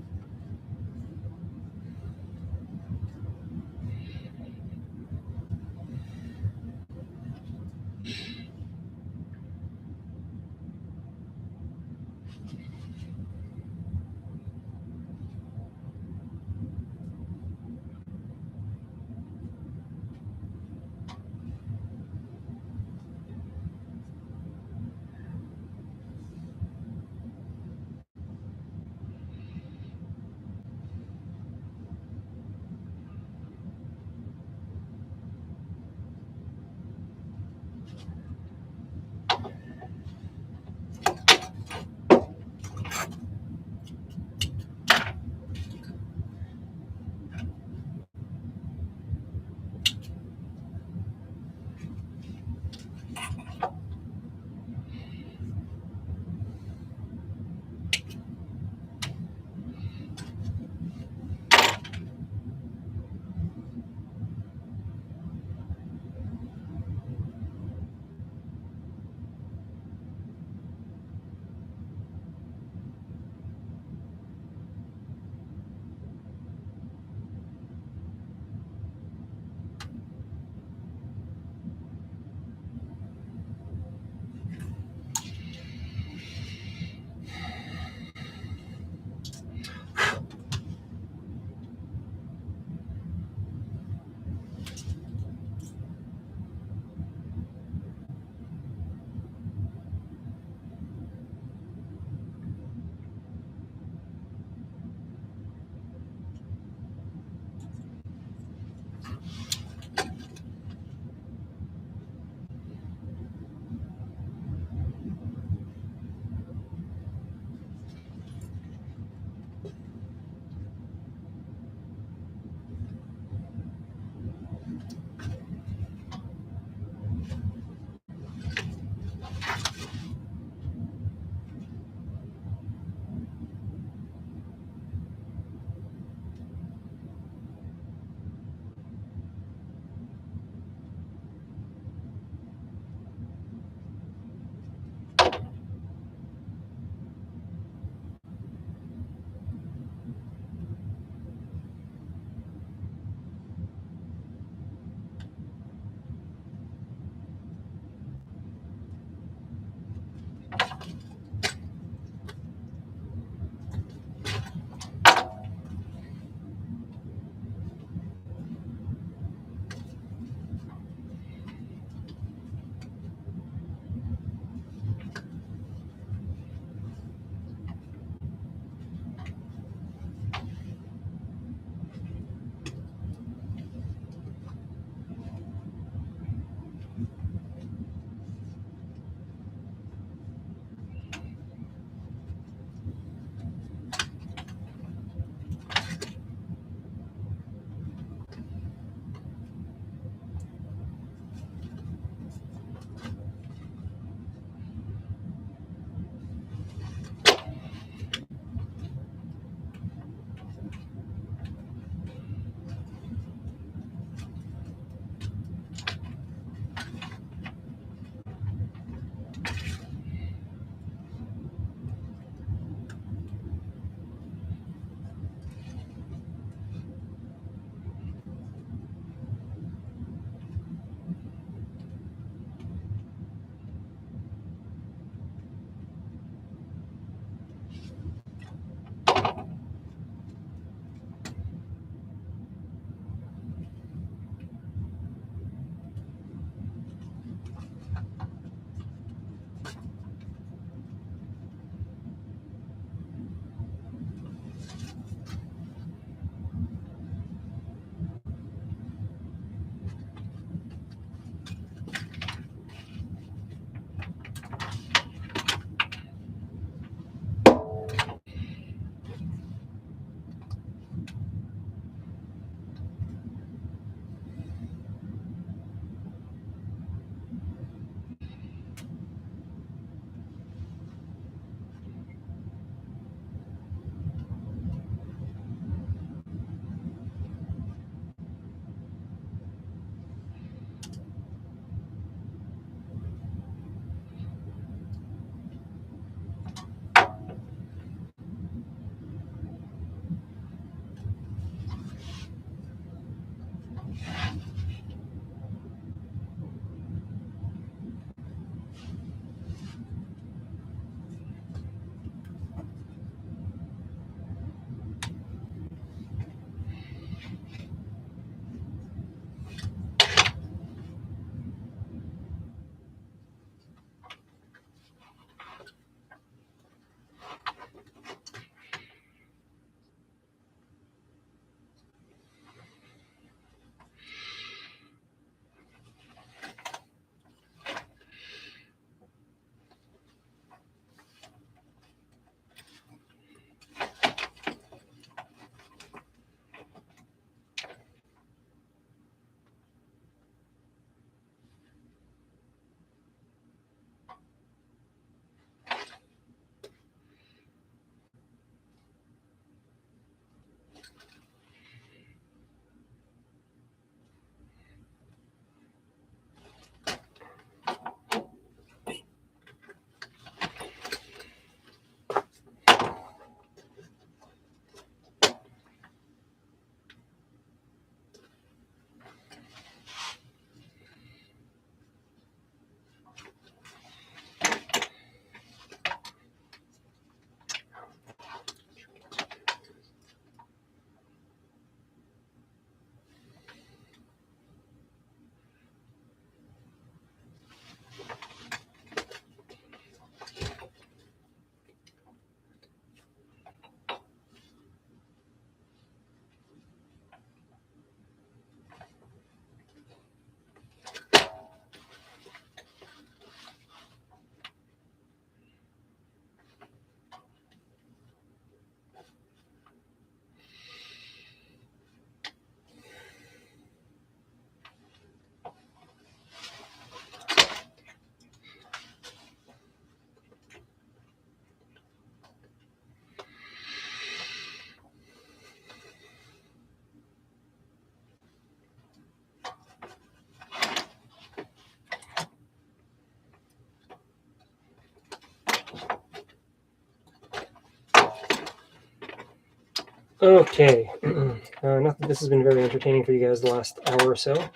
Okay, not that this has been very entertaining for you guys the last hour or so,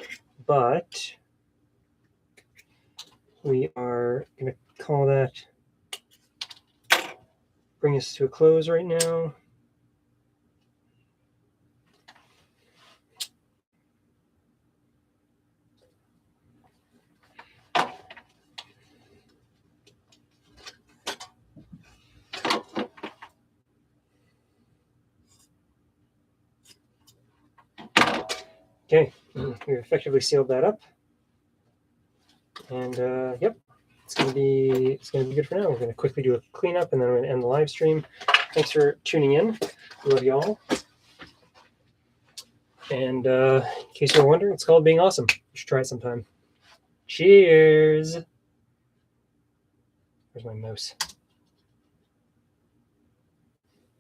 but we are going to call that, bring us to a close right now. Okay, we've effectively sealed that up, and yep, it's gonna be good for now. We're gonna quickly do a cleanup, and then we're gonna end the live stream. Thanks for tuning in. Love y'all. And in case you're wondering, it's called being awesome. You should try it sometime. Cheers. Where's my mouse?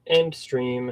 End stream.